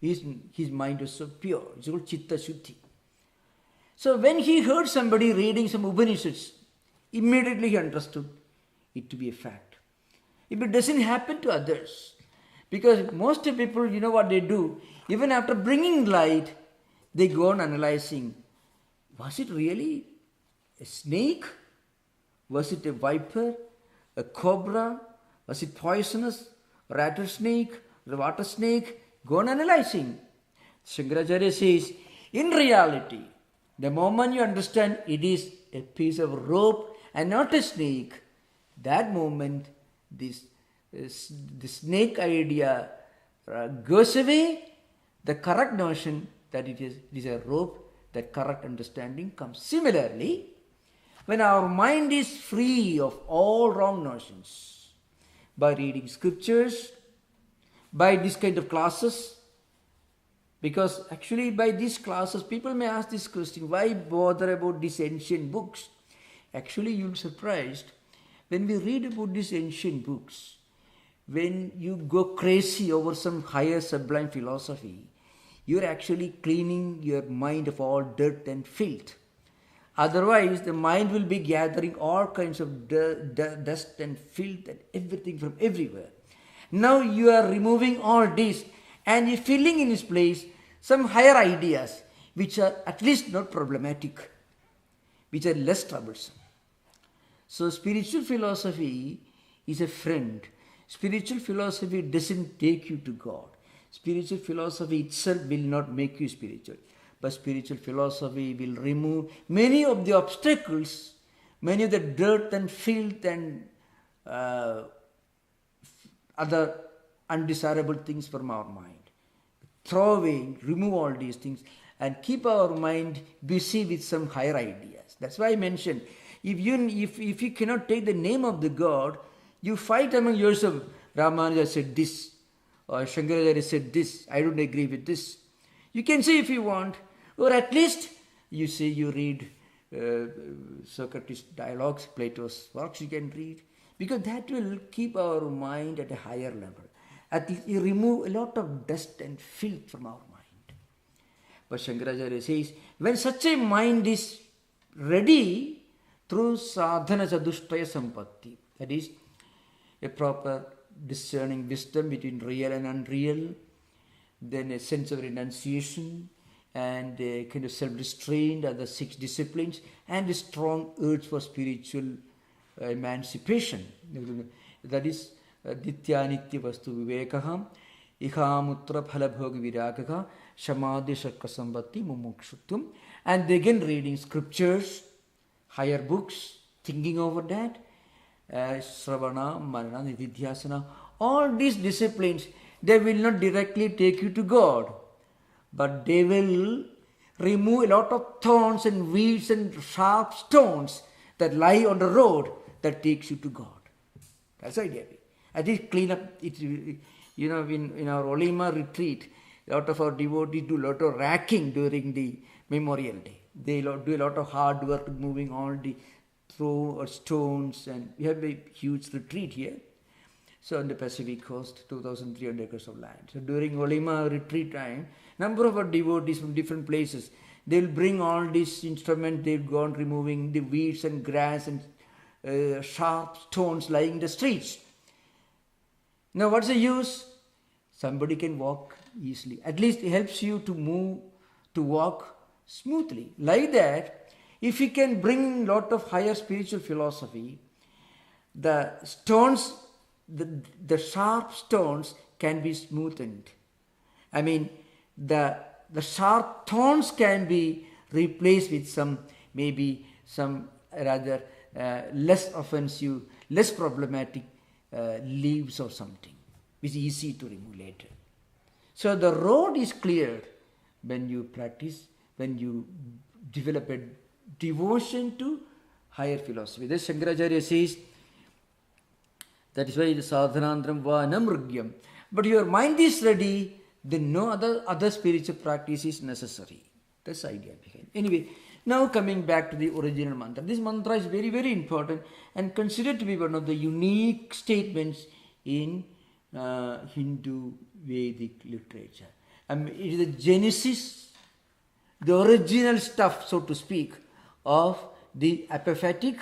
His mind was so pure. It's called Chitta Shuddhi. So when he heard somebody reading some Upanishads, immediately he understood it to be a fact. If it doesn't happen to others, because most people, you know what they do, even after bringing light, they go on analyzing, was it really a snake? Was it a viper? A cobra? Was it poisonous? rattlesnake, the water snake, go on analyzing. Shankaracharya says, in reality, the moment you understand it is a piece of rope and not a snake, that moment the snake idea goes away, the correct notion that it is a rope, that correct understanding comes. Similarly, when our mind is free of all wrong notions, by reading scriptures, by this kind of classes, because actually by these classes people may ask this question, why bother about these ancient books? Actually you'll be surprised, when we read about these ancient books, when you go crazy over some higher sublime philosophy, you're actually cleaning your mind of all dirt and filth. Otherwise, the mind will be gathering all kinds of dust and filth and everything from everywhere. Now you are removing all this and you're filling in its place some higher ideas which are at least not problematic, which are less troublesome. So spiritual philosophy is a friend. Spiritual philosophy doesn't take you to God. Spiritual philosophy itself will not make you spiritual. But spiritual philosophy will remove many of the obstacles, many of the dirt and filth and other undesirable things from our mind. Throw away, remove all these things and keep our mind busy with some higher ideas. That's why I mentioned, if you cannot take the name of the God, you fight among yourself. Ramanuja said this, or Shankaracharya said this, I don't agree with this. You can say if you want, or at least you say you read Socrates' dialogues, Plato's works you can read, because that will keep our mind at a higher level. At least you remove a lot of dust and filth from our mind. But Shankaracharya says, when such a mind is ready through sadhana chadushtaya sampatti, that is a proper discerning wisdom between real and unreal, then a sense of renunciation and a kind of self-restraint, other 6 disciplines, and a strong urge for spiritual emancipation. That is Dityanitya Vastu Vivekaham, Ihamutra Phalabhog Viragaha, Shamadhi Shakka Sambhati Mumukshuttum. And they again reading scriptures, higher books, thinking over that, Sravana, Manana, Nididhyasana, all these disciplines, they will not directly take you to God, but they will remove a lot of thorns and weeds and sharp stones that lie on the road that takes you to God. That's the idea. At least clean up it. You know, in our Olima retreat, a lot of our devotees do a lot of racking during the Memorial Day. They do a lot of hard work moving all the throw or stones, and we have a huge retreat here. So on the Pacific coast, 2,300 acres of land. So during Olima retreat time, number of our devotees from different places, they will bring all these instruments, they will go on removing the weeds and grass and sharp stones lying in the streets. Now what's the use? Somebody can walk easily. At least it helps you to move, to walk smoothly. Like that, if you can bring a lot of higher spiritual philosophy, the stones, the sharp stones can be smoothened. I mean, the sharp thorns can be replaced with some, maybe some rather less offensive, less problematic leaves or something, which is easy to remove later. So the road is cleared when you practice, when you develop a devotion to higher philosophy. This Shankaracharya says, that is why the sadhanandram va namrugyam. But your mind is ready, then no other spiritual practice is necessary. That's the idea behind. Anyway, now coming back to the original mantra. This mantra is very, very important and considered to be one of the unique statements in Hindu Vedic literature. It is the genesis, the original stuff, so to speak, of the apophatic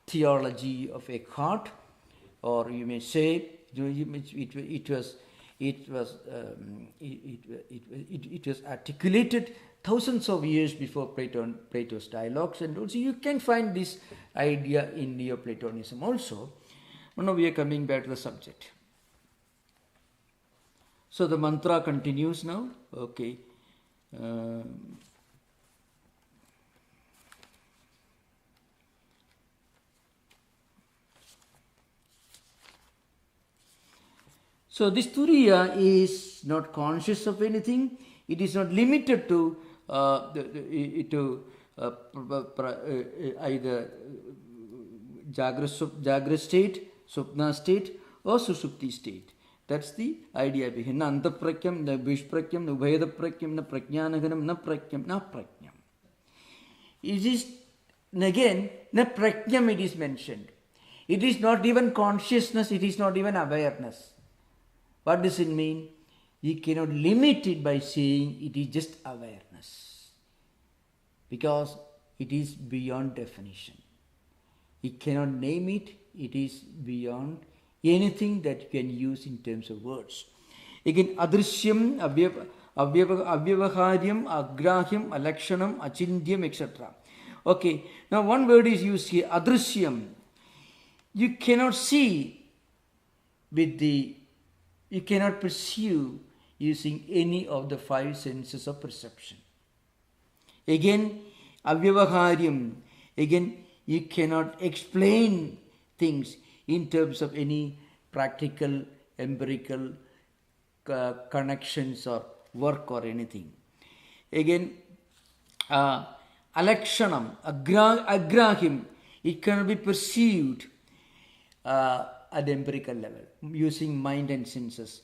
theology of Eckhart, or you may say it was articulated thousands of years before Plato's dialogues, and also you can find this idea in Neoplatonism also. Now we are coming back to the subject. So the mantra continues now. Okay. So this turiya is not conscious of anything. It is not limited to either Jagra state, Swapna state, or Susupti state. That's the idea behind. Na antaprakyam, na vishprakyam, na ubhayadaprakyam, na prajnanaganam, na prakyam, na prajnam. It is, again, na prajnam it is mentioned. It is not even consciousness, it is not even awareness. What does it mean? You cannot limit it by saying it is just awareness. Because it is beyond definition. You cannot name it, it is beyond anything that you can use in terms of words. Again, adrishyam, avyavaharyam, agrahyam, alakshanam, achindyam, etc. Okay, now one word is used here, adrishyam. You cannot see with you cannot perceive using any of the five senses of perception. Again, avyavaharyam. Again, you cannot explain things in terms of any practical, empirical connections or work or anything. Again, alakshanam, agrahyam. It cannot be perceived at empirical level, using mind and senses.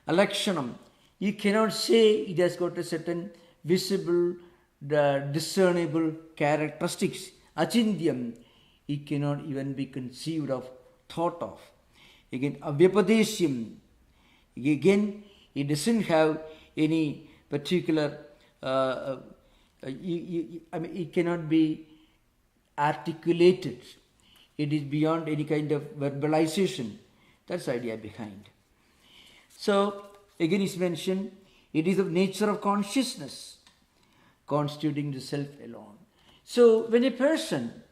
Alakshanam, you cannot say it has got a certain visible, discernible characteristics. Achindyam, it cannot even be conceived of, thought of. Again, avyapadesyam, again, it doesn't have any particular, it cannot be articulated. It is beyond any kind of verbalization. That's the idea behind. So, again is mentioned, it is of nature of consciousness, constituting the self alone. So, when a person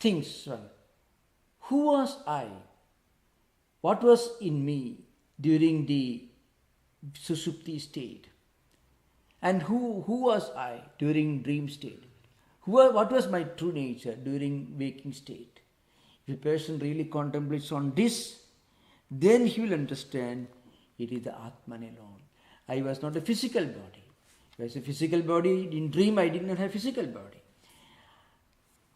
thinks, well, who was I? What was in me during the Susupti state? And who was I during dream state? What was my true nature during waking state? If a person really contemplates on this, then he will understand it is the Atman alone. I was not a physical body. If I was a physical body, in dream I did not have physical body.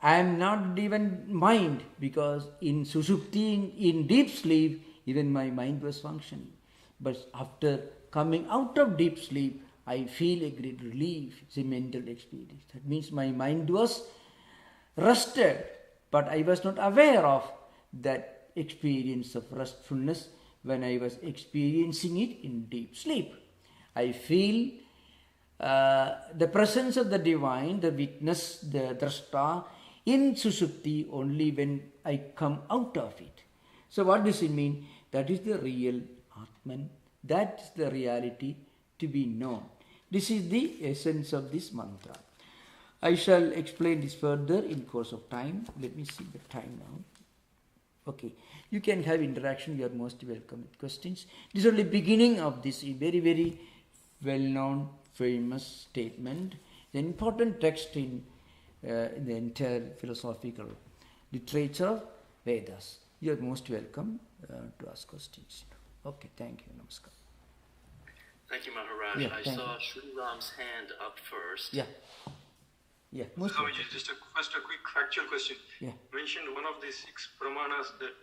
I am not even mind, because in Susupti, in deep sleep, even my mind was functioning. But after coming out of deep sleep, I feel a great relief. It's a mental experience. That means my mind was rested, but I was not aware of that experience of restfulness when I was experiencing it in deep sleep. I feel the presence of the divine, the witness, the drashta in Susupti only when I come out of it. So what does it mean? That is the real Atman. That is the reality to be known. This is the essence of this mantra. I shall explain this further in course of time. Let me see the time now. Okay, you can have interaction. You are most welcome with questions. This is only beginning of this very, very well-known, famous statement. The important text in the entire philosophical literature of Vedas. You are most welcome to ask questions. Okay, thank you. Namaskar. Thank you, Maharaj. Yeah, I saw Sri Ram's hand up first. Yeah. Yeah. So, just a quick factual question. Yeah. You mentioned one of the 6 pramanas that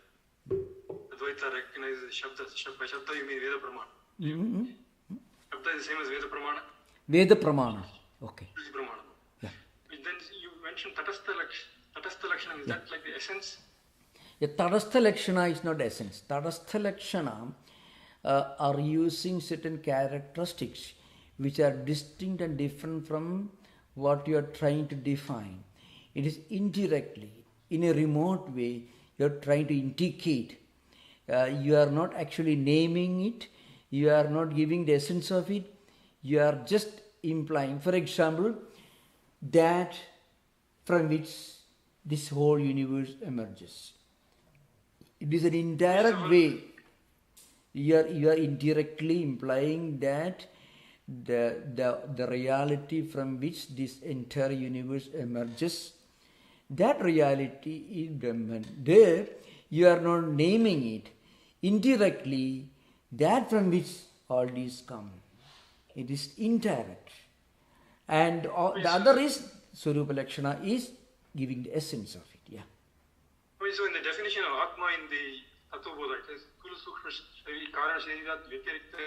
Advaita recognizes Shabda. By Shabda you mean Veda Pramana. Mm-hmm. Shabda is the same as Veda Pramana? Veda Pramana. Okay. Veda Pramana. Yeah. Then you mentioned Tatastha Lakshana. Is that like the essence? Yeah, Tadastha Lakshana is not essence. Tadastha Lakshana are using certain characteristics which are distinct and different from what you are trying to define. It is indirectly, in a remote way, you are trying to indicate. You are not actually naming it, you are not giving the essence of it, you are just implying, for example, that from which this whole universe emerges. It is an indirect way. You are indirectly implying that the reality from which this entire universe emerges, that reality is Brahman. There, you are not naming it. Indirectly, that from which all these come. It is indirect. And the other is, Swarupa Lakshana is giving the essence of it. Yeah. So in the definition of Atma in the Tattwabodha, it says, Kulu Sukha Karana Sharirat Vyakirikta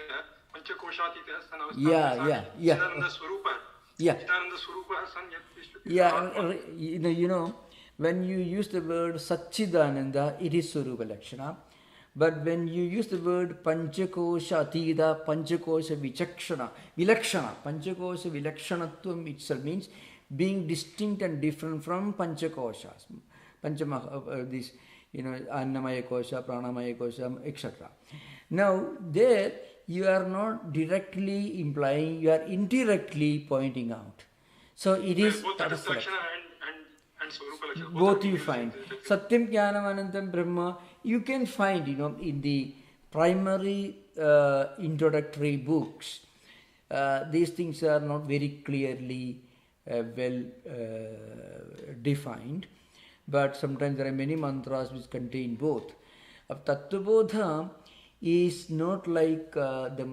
Panchakoshatitas Yeah. Chidananda Swarupa. Yeah. Chidananda Swarupa Sanyat. Yeah, you know, when you use the word Satchidananda, it is Swarupa Lakshana. But when you use the word Panchakosha Atida, Panchakosha Vilakshana, Panchakosha Vilakshanatvam itself means being distinct and different from Panchakoshas. This, Annamaya Kosha, Pranamaya Kosha, etc. Now, there you are not directly implying, you are indirectly pointing out. So it is both and Swarupa Lakshana. both you find. Satyam Jnanam Anantam Brahma, you can find, in the primary introductory books, these things are not very clearly well defined, but sometimes there are many mantras which contain both. Tattwabodha is not like the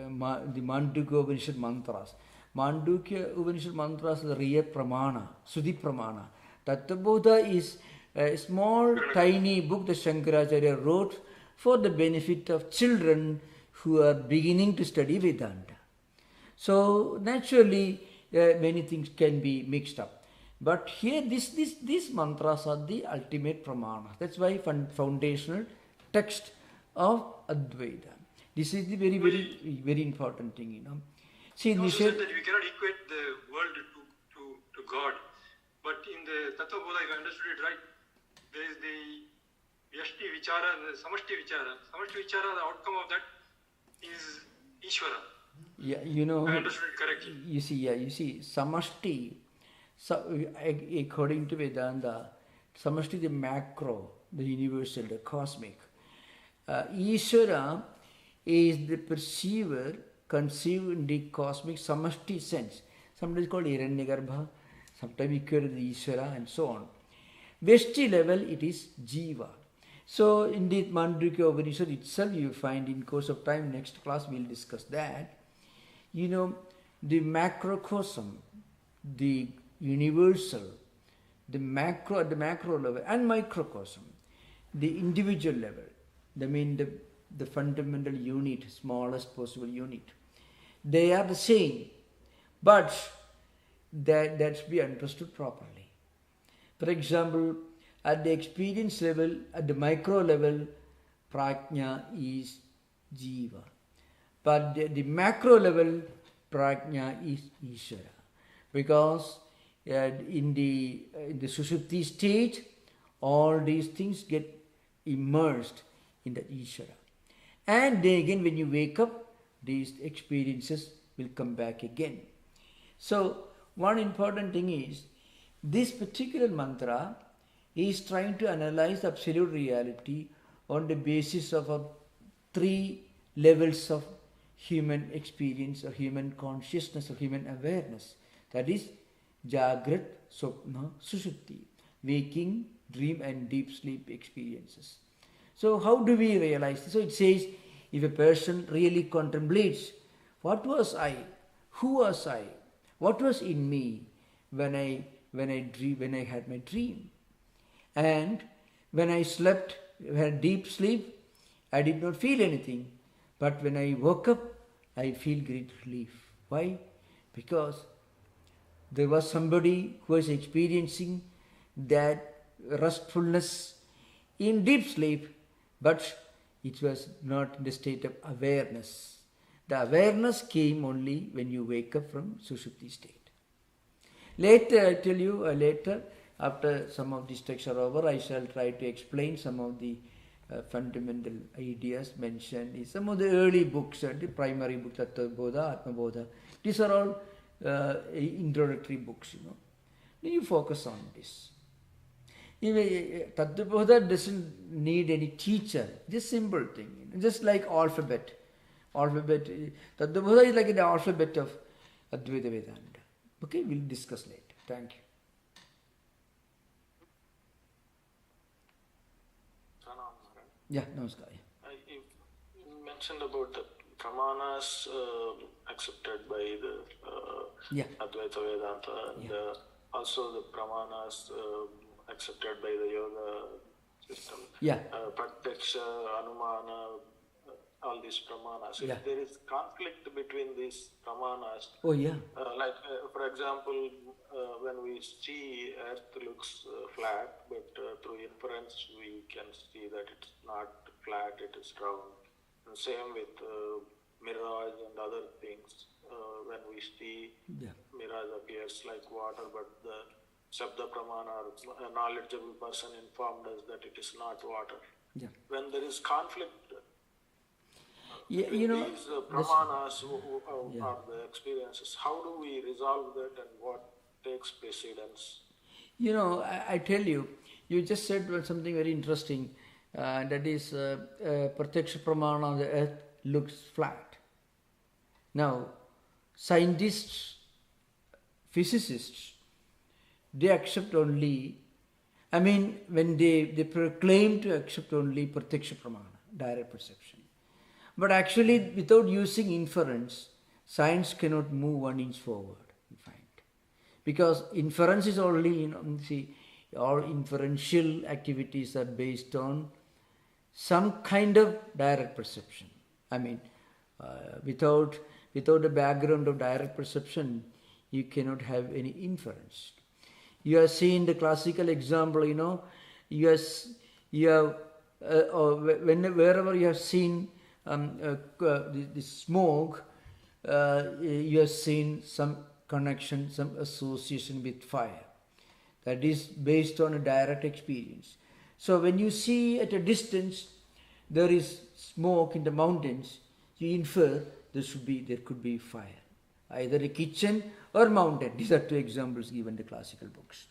Mandukya Upanishad mantras. Mandukya Upanishad mantras are the real pramana, Sudhi pramana. Tattwabodha is a small, tiny book that Shankaracharya wrote for the benefit of children who are beginning to study Vedanta. So naturally, many things can be mixed up. But here, these mantras are the ultimate pramana. That's why foundational text of Advaita. This is the very, very, very important thing, See, you also said that we cannot equate the world to God. But in the Tattwabodha, if I understood it right, there is the Vyashti Vichara and the Samashti Vichara. Samashti Vichara, the outcome of that is Ishvara. Yeah, I understood it correctly. You see, Samashti, according to Vedanta, Samashti, the macro, the universal, the cosmic. Ishvara is the perceiver, conceived in the cosmic Samashti sense. Sometimes called Hiranyagarbha, sometimes we call it the Ishvara, and so on. Vyashti level, it is Jiva. So in the Mandukya Upanishad itself, you find in course of time, next class we will discuss that. The macrocosm, the universal, the macro at the macro level, and microcosm, the individual level, the fundamental unit, smallest possible unit. They are the same, but that should be understood properly. For example, at the experience level, at the micro level, prajna is jiva. But the macro level, prajna is Ishvara. Because in the Sushupti state, all these things get immersed in the Ishvara. And then again, when you wake up, these experiences will come back again. So, one important thing is, this particular mantra is trying to analyze absolute reality on the basis of 3 levels of human experience or human consciousness or human awareness. That is Jagrat, Sopna, Sushupti, waking, dream and deep sleep experiences. So how do we realize this? So it says, if a person really contemplates, what was I? Who was I? What was in me when I had my dream? And when I slept, had deep sleep, I did not feel anything. But when I woke up, I feel great relief. Why? Because there was somebody who was experiencing that restfulness in deep sleep, but it was not in the state of awareness. The awareness came only when you wake up from Sushupti state. Later, I tell you, after some of these texts are over, I shall try to explain some of the fundamental ideas mentioned in some of the early books, the primary books, Tattwabodha, Atmabodha. These are all introductory books, Then you focus on this. Tattwabodha doesn't need any teacher. Just simple thing. Just like alphabet. Tattwabodha is like the alphabet of Advaita Vedanta. Okay, we'll discuss later. Thank you. Yeah, namaskar. You mentioned about the pramanas accepted by the Advaita Vedanta, and also the pramanas accepted by the yoga system. Pratyaksha, Anumana, all these pramanas. If there is conflict between these pramanas, like for example, when we see Earth looks flat, but through inference we can see that it's not flat, it is round. And same with mirage and other things. When we see mirage appears like water, but the Shabda Pramana, or a knowledgeable person informed us that it is not water. When there is conflict, these pramanas are the experiences. How do we resolve that, and what takes precedence? I tell you, you just said something very interesting. That is, Pratyaksha Pramana, the earth looks flat. Now, scientists, physicists, they accept only, when they proclaim to accept only Pratyaksha Pramana, direct perception. But actually, without using inference, science cannot move 1 inch forward, you find. Because inference is only, all inferential activities are based on some kind of direct perception. Without a background of direct perception, you cannot have any inference. You have seen the classical example, wherever you have seen the smoke, you have seen some connection, some association with fire. That is based on a direct experience. So when you see at a distance there is smoke in the mountains, you infer there could be fire. Either a kitchen or mountain. These are 2 examples given in the classical books.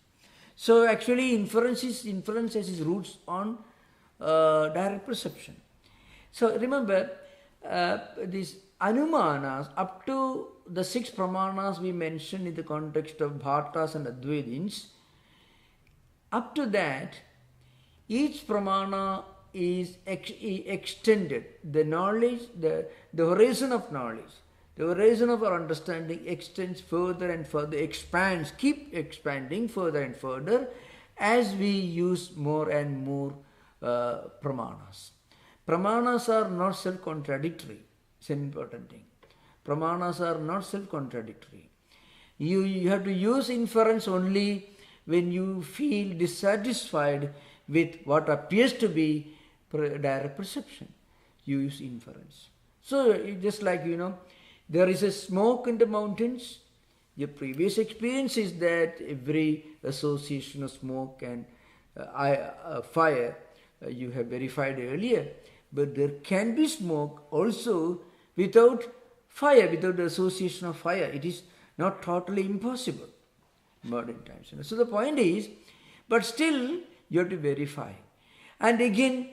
So actually inference has its roots on direct perception. So remember, these anumanas, up to the 6 pramanas we mentioned in the context of Bhattas and Advaitins, up to that, each pramana is extended. The knowledge, the horizon of knowledge, the horizon of our understanding extends further and further, keep expanding further and further as we use more and more pramanas. Pramanas are not self-contradictory. It's an important thing. Pramanas are not self-contradictory. You have to use inference only when you feel dissatisfied with what appears to be direct perception. You use inference. So just like, there is a smoke in the mountains. Your previous experience is that every association of smoke and fire you have verified earlier. But there can be smoke also without fire, without the association of fire. It is not totally impossible in modern times. So the point is, but still you have to verify. And again,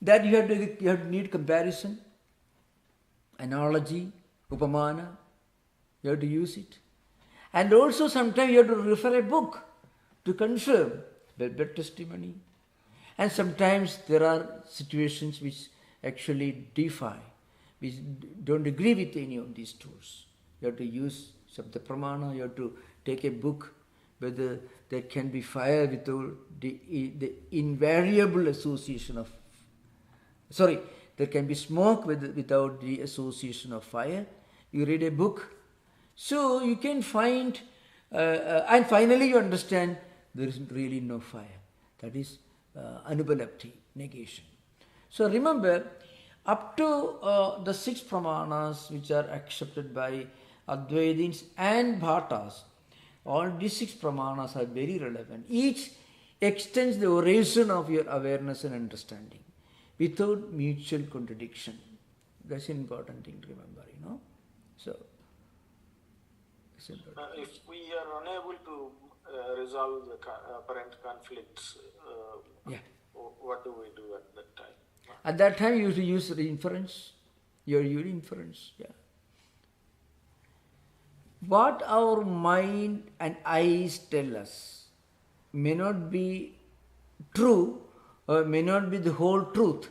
that you have to need comparison, analogy, upamana. You have to use it. And also sometimes you have to refer a book to confirm Velvet testimony. And sometimes there are situations which actually defy, which don't agree with any of these tools. You have to use Sabda Pramana, you have to take a book whether there can be fire without the invariable association of, there can be smoke without the association of fire. You read a book, so you can find, and finally you understand there is really no fire. That is Anupalapti, negation. So remember, up to the 6 pramanas which are accepted by Advaitins and Bhattas, all these 6 pramanas are very relevant. Each extends the horizon of your awareness and understanding without mutual contradiction. That's an important thing to remember, So, if we are unable to resolve the apparent conflicts, what do we do at that time? At that time, you use the inference. You're using inference. Yeah. What our mind and eyes tell us may not be true or may not be the whole truth.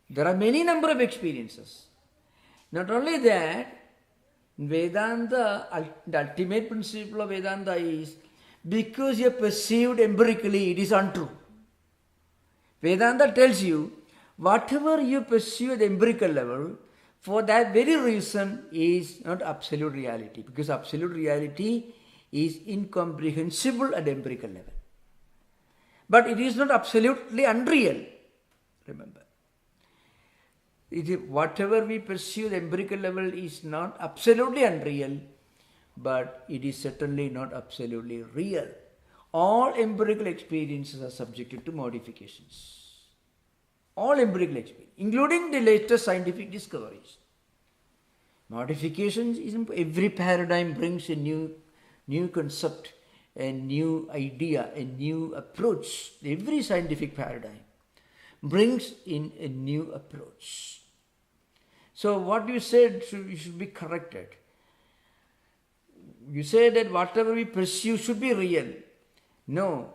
There are many number of experiences. Not only that, Vedanta, the ultimate principle of Vedanta is because you are perceived empirically, it is untrue. Vedanta tells you whatever you perceive at the empirical level, for that very reason is not absolute reality, because absolute reality is incomprehensible at the empirical level. But it is not absolutely unreal, remember. Whatever we perceive at the empirical level is not absolutely unreal, but it is certainly not absolutely real. All empirical experiences are subjected to modifications. All empirical experience, including the latest scientific discoveries. Modifications, every paradigm brings a new concept, a new idea, a new approach. Every scientific paradigm brings in a new approach. So what you said should be corrected. You say that whatever we perceive should be real. No.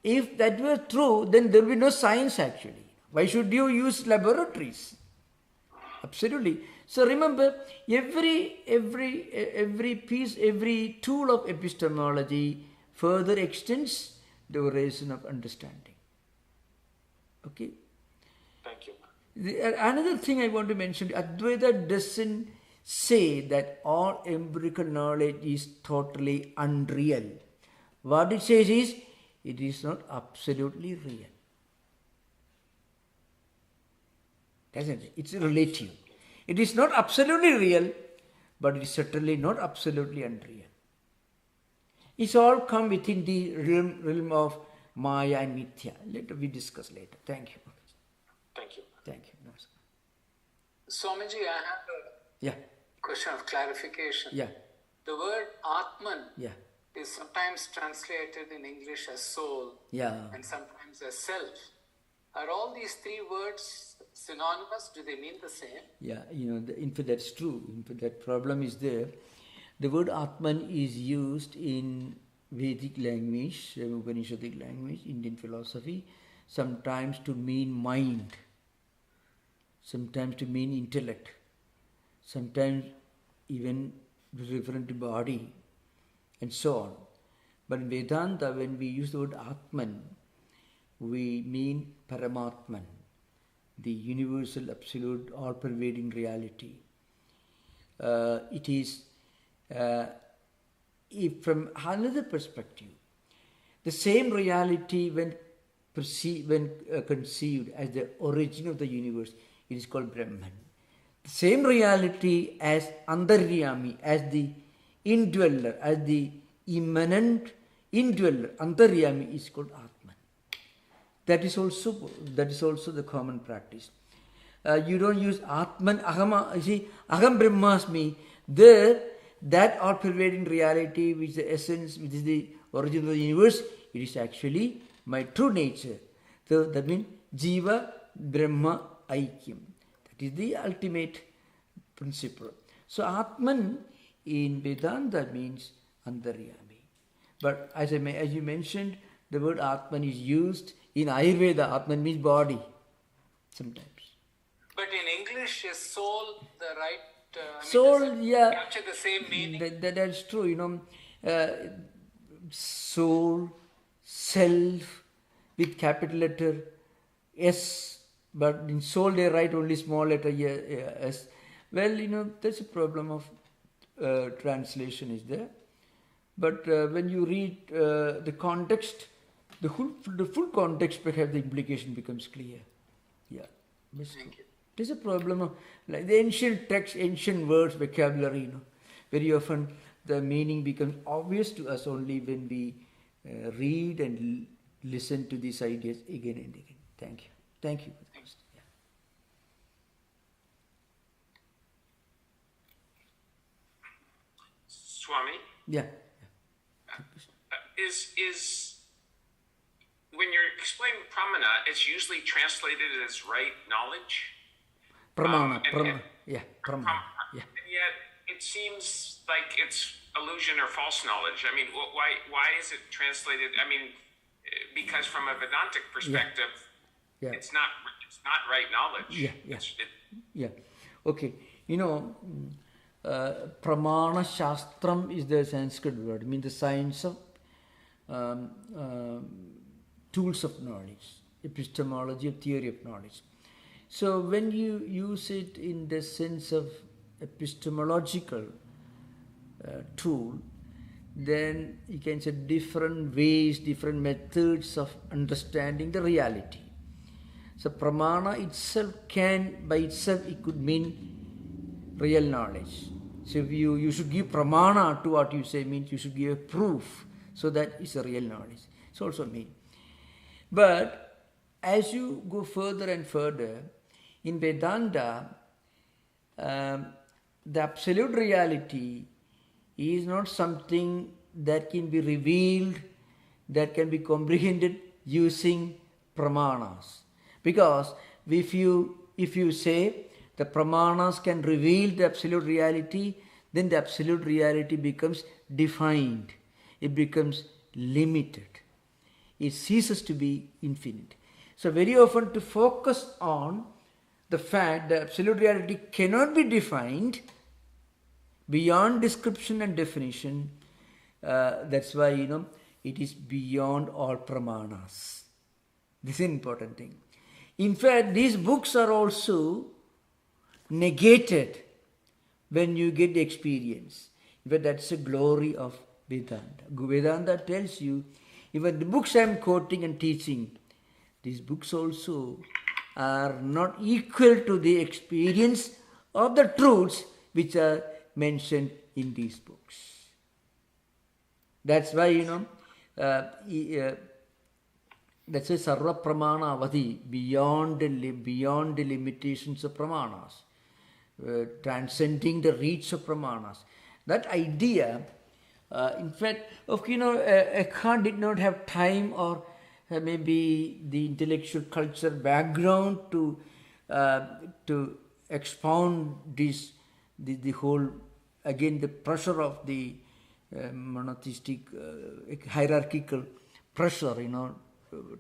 If that were true, then there will be no science actually. Why should you use laboratories? Absolutely. So remember, every piece, every tool of epistemology further extends the horizon of understanding. Okay? Thank you. Another thing I want to mention, Advaita doesn't say that all empirical knowledge is totally unreal. What it says is, it is not absolutely real. It's relative. It is not absolutely real, but it is certainly not absolutely unreal. It's all come within the realm of Maya and Mithya. We discuss later. Thank you. Thank you. Thank you. Swamiji, I have a question of clarification. Yeah. The word Atman is sometimes translated in English as soul and sometimes as self. Are all these three words synonymous? Do they mean the same? Yeah, in fact that's true. In fact that problem is there. The word Atman is used in Vedic language, Upanishadic language, Indian philosophy, sometimes to mean mind, sometimes to mean intellect, sometimes even referring to body, and so on. But in Vedanta, when we use the word Atman, we mean Paramatman, the universal, absolute, all-pervading reality. It is, if from another perspective, the same reality when conceived as the origin of the universe, it is called Brahman. The same reality as Antaryami, as the indweller, as the immanent indweller, Antaryami is called Atman. That is also the common practice. You don't use Atman, Aham, you see, Aham Brahmasmi. There, that all-pervading reality, which is the essence, which is the origin of the universe, it is actually my true nature. So that means Jiva Brahma Aikyam. That is the ultimate principle. So Atman in Vedanta means Antaryami. But as you mentioned, the word Atman is used in Ayurveda. Atman means body sometimes. But in English, is soul the right? Soul, capture the same meaning. That's true. Soul, self, with capital letter S, but in soul they write only small letter S. Well, there's a problem of translation is there. But when you read the context, the full context, perhaps the implication becomes clear. Yeah. Thank you. There's a problem of like the ancient text, ancient words, vocabulary. Very often the meaning becomes obvious to us only when we read and listen to these ideas again and again. Thank you. Thank you. Yeah. Swami? Yeah. is when you're explaining pramana, it's usually translated as right knowledge. Pramana, pramana. And yet it seems like it's illusion or false knowledge. I mean, why is it translated? I mean, because from a Vedantic perspective, it's not right knowledge. Okay. Pramana Shastram is the Sanskrit word. It means the science of tools of knowledge, epistemology of theory of knowledge. So when you use it in the sense of epistemological tool, then you can say different ways, different methods of understanding the reality. So pramana itself by itself, it could mean real knowledge. So if you should give pramana to what you say, means you should give a proof, so that it's a real knowledge. It's also mean. But as you go further and further, in Vedanta, the absolute reality is not something that can be revealed, that can be comprehended using pramanas. Because if you say the pramanas can reveal the absolute reality, then the absolute reality becomes defined. It becomes limited. It ceases to be infinite. So very often to focus on the fact that absolute reality cannot be defined beyond description and definition, that's why, it is beyond all pramanas. This is an important thing. In fact, these books are also negated when you get the experience. But that's the glory of Vedanta. Vedanta tells you, even the books I am quoting and teaching, these books also are not equal to the experience of the truths which are mentioned in these books. That's why, that's why sarva pramana avadhi, beyond the limitations of pramanas, transcending the reach of pramanas. That idea, in fact, Eckhart did not have time or maybe the intellectual culture background to expound this, the whole, again, the pressure of the monotheistic, hierarchical pressure,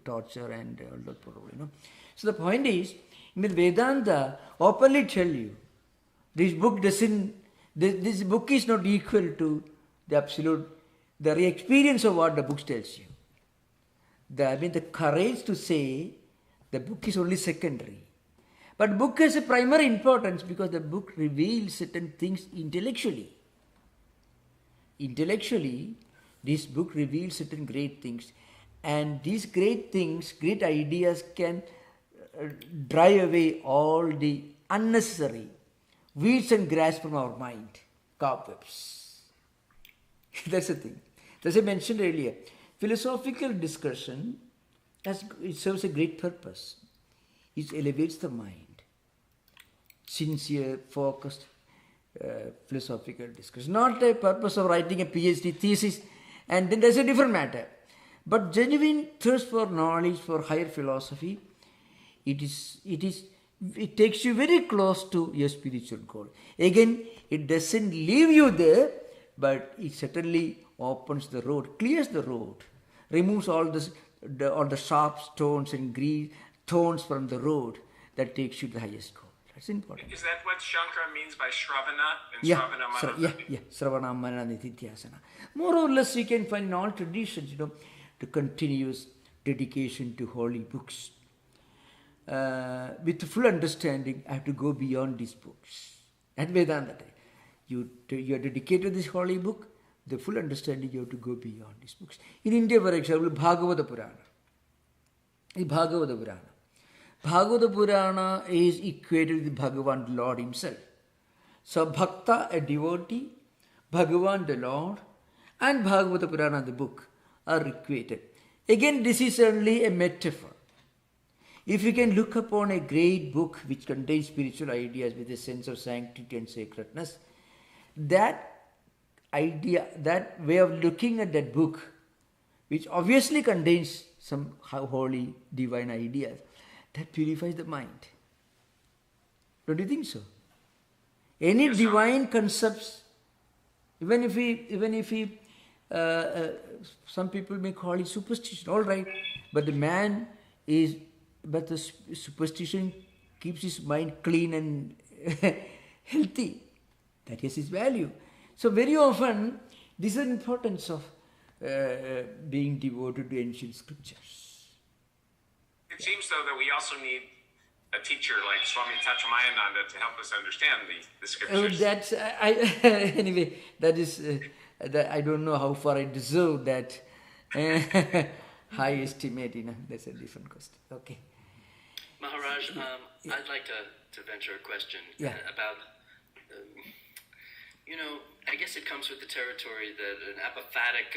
torture and all that problem, So the point is, Vedanta openly tell you, this book is not equal to the absolute, the experience of what the book tells you. The courage to say the book is only secondary. But book has a primary importance because the book reveals certain things intellectually. Intellectually, this book reveals certain great things. And these great things, great ideas can drive away all the unnecessary weeds and grass from our mind, cobwebs. That's the thing. As I mentioned earlier, philosophical discussion, it serves a great purpose. It elevates the mind. Sincere, focused philosophical discussion. Not a purpose of writing a PhD thesis, and then there's a different matter. But genuine thirst for knowledge, for higher philosophy, it takes you very close to your spiritual goal. Again, it doesn't leave you there, but it certainly opens the road, clears the road, removes all the sharp stones and green thorns from the road that takes you to the highest goal. That's important. Is that what Shankara means by Shravana? And Shravana, Manana, Nithyasana. More or less, you can find in all traditions, the continuous dedication to holy books. With full understanding, I have to go beyond these books. At Vedanta, you are dedicated to this holy book, the full understanding you have to go beyond these books. In India, for example, Bhagavata Purana. Bhagavata Purana is equated with Bhagavan, the Lord himself. So Bhakta, a devotee, Bhagavan, the Lord, and Bhagavata Purana, the book, are equated. Again, this is only a metaphor. If you can look upon a great book which contains spiritual ideas with a sense of sanctity and sacredness, that idea, that way of looking at that book which obviously contains some holy, divine ideas, that purifies the mind. Don't you think so? Any divine concepts, even if we some people may call it superstition, all right, but the superstition keeps his mind clean and healthy. That is his value. So very often, this is the importance of being devoted to ancient scriptures. It seems, though, that we also need a teacher like Swami Tattwamayananda to help us understand the scriptures. Anyway, that is, I don't know how far I deserve that high estimate, that's a different question. Okay. Maharaj, I'd like to venture a question about, I guess it comes with the territory that an apophatic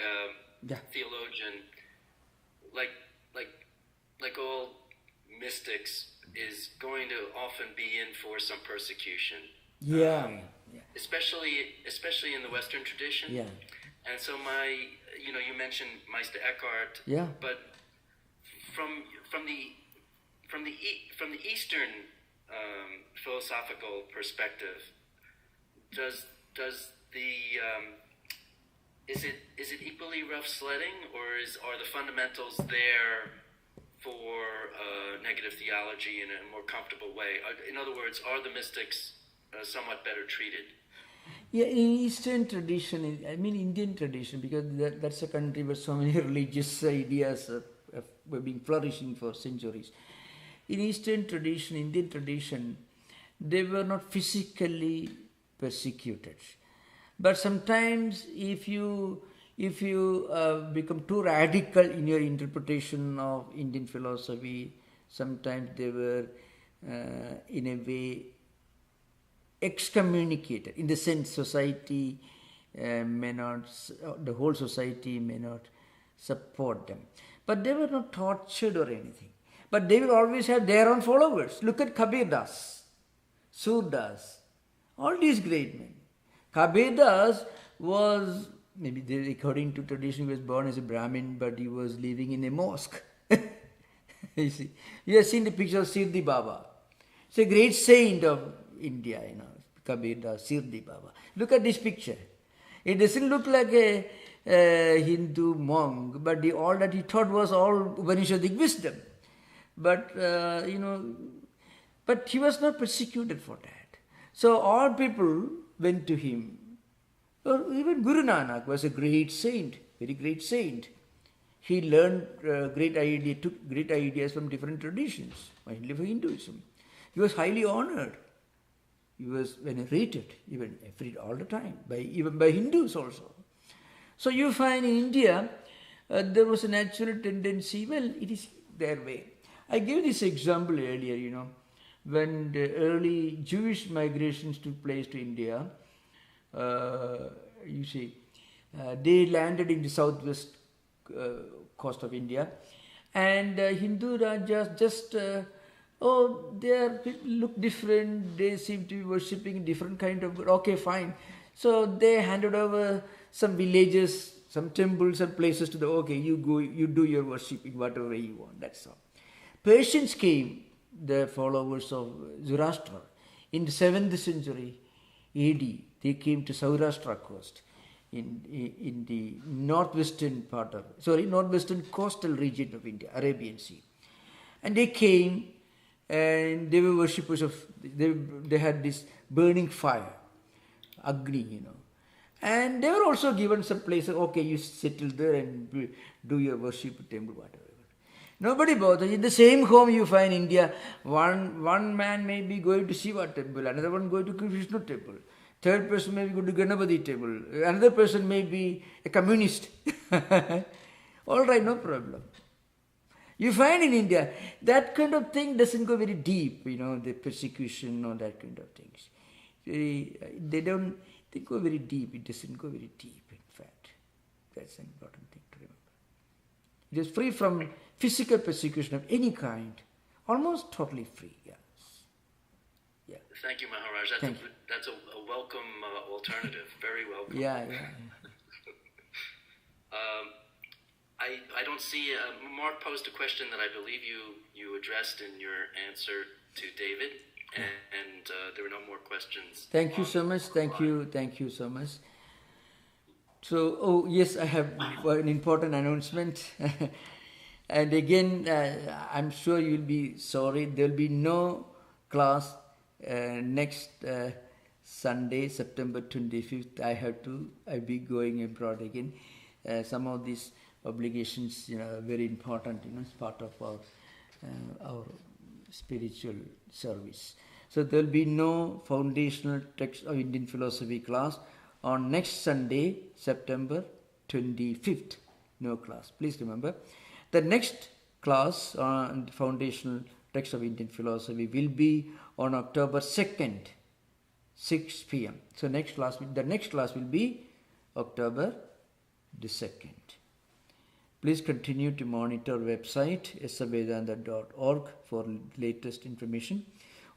theologian, like all mystics, is going to often be in for some persecution. Especially in the Western tradition. Yeah. And so you mentioned Meister Eckhart. Yeah. But from the Eastern philosophical perspective, is it equally rough sledding, or are the fundamentals there for negative theology in a more comfortable way? In other words, are the mystics somewhat better treated? Yeah, in Eastern tradition, I mean Indian tradition, because that's a country where so many religious ideas have been flourishing for centuries. In Eastern tradition, Indian tradition, they were not physically persecuted. But sometimes if you become too radical in your interpretation of Indian philosophy, sometimes they were in a way excommunicated, in the sense society may not, the whole society may not support them. But they were not tortured or anything. But they will always have their own followers. Look at Kabir Das, Surdas, all these great men. Kabir Das was, according to tradition, he was born as a Brahmin, but he was living in a mosque. You see, you have seen the picture of Sirdhi Baba. It's a great saint of India, Kabir Das, Sirdhi Baba. Look at this picture. It doesn't look like a Hindu monk, but all that he taught was all Upanishadic wisdom. But, but he was not persecuted for that. So all people went to him. Or even Guru Nanak was a great saint, very great saint. He learned took great ideas from different traditions, mainly for Hinduism. He was highly honored. He was venerated, even all the time, even by Hindus also. So you find in India, there was a natural tendency, it is their way. I gave this example earlier, when the early Jewish migrations took place to India, they landed in the southwest coast of India, and Hindu Rajas people look different, they seem to be worshipping different kind of God. Okay, fine. So they handed over some villages, some temples and places to you go, you do your worship in whatever way you want, that's all. Persians came, the followers of Zoroaster, in the 7th century AD. They came to Saurashtra coast in the northwestern coastal region of India, Arabian Sea. And they came and they were worshippers of, they had this burning fire, Agni, And they were also given some places, you settle there and do your worship, temple, whatever. Nobody bothers. In the same home you find India, one man may be going to Shiva temple, another one going to Krishna temple. Third person may be going to Ganapati temple. Another person may be a communist. All right, no problem. You find in India, that kind of thing doesn't go very deep, the persecution or that kind of things. They go very deep. It doesn't go very deep, in fact. That's an important thing to remember. It is free from physical persecution of any kind. Almost totally free, yes. Yeah. Thank you, Maharaj. That's a welcome alternative. Very welcome. Yeah. I don't see, Mark posed a question that I believe you addressed in your answer to David, and there were no more questions. Thank you so much. Thank you so much. So, oh yes, I have an important announcement. And again, I'm sure you'll be sorry, there'll be no class next Sunday, September 25th. I'll be going abroad again. Some of these obligations, are very important, it's part of our spiritual service. So there'll be no foundational text of Indian philosophy class on next Sunday, September 25th. No class. Please remember. The next class on the foundational text of Indian philosophy will be on October 2nd, 6 p.m. So the next class will be October the 2nd. Please continue to monitor our website savedanta.org for latest information.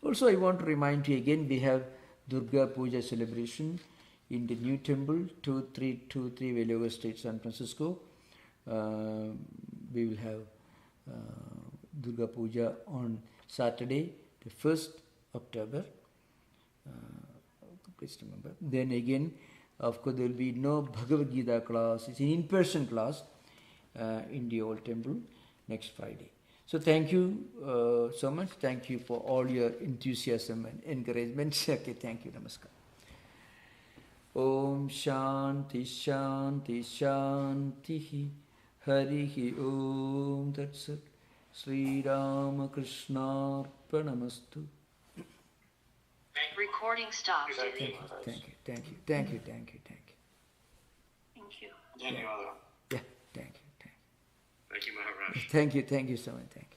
Also, I want to remind you again, we have Durga Puja celebration in the new temple, 2323 Veloga Street, San Francisco. We will have Durga Puja on Saturday, the 1st October. Please remember. Then again, of course, there will be no Bhagavad Gita class. It's an in-person class in the old temple next Friday. So thank you so much. Thank you for all your enthusiasm and encouragement. Okay, thank you. Namaskar. Om Shanti Shanti Shanti Harihi Om Tat Sat Sri Ramakrishna Pranamastu. Recording stopped. Thank you. Thank you, Yeah, thank you. Thank you, Maharaj. Thank you so much. Thank you.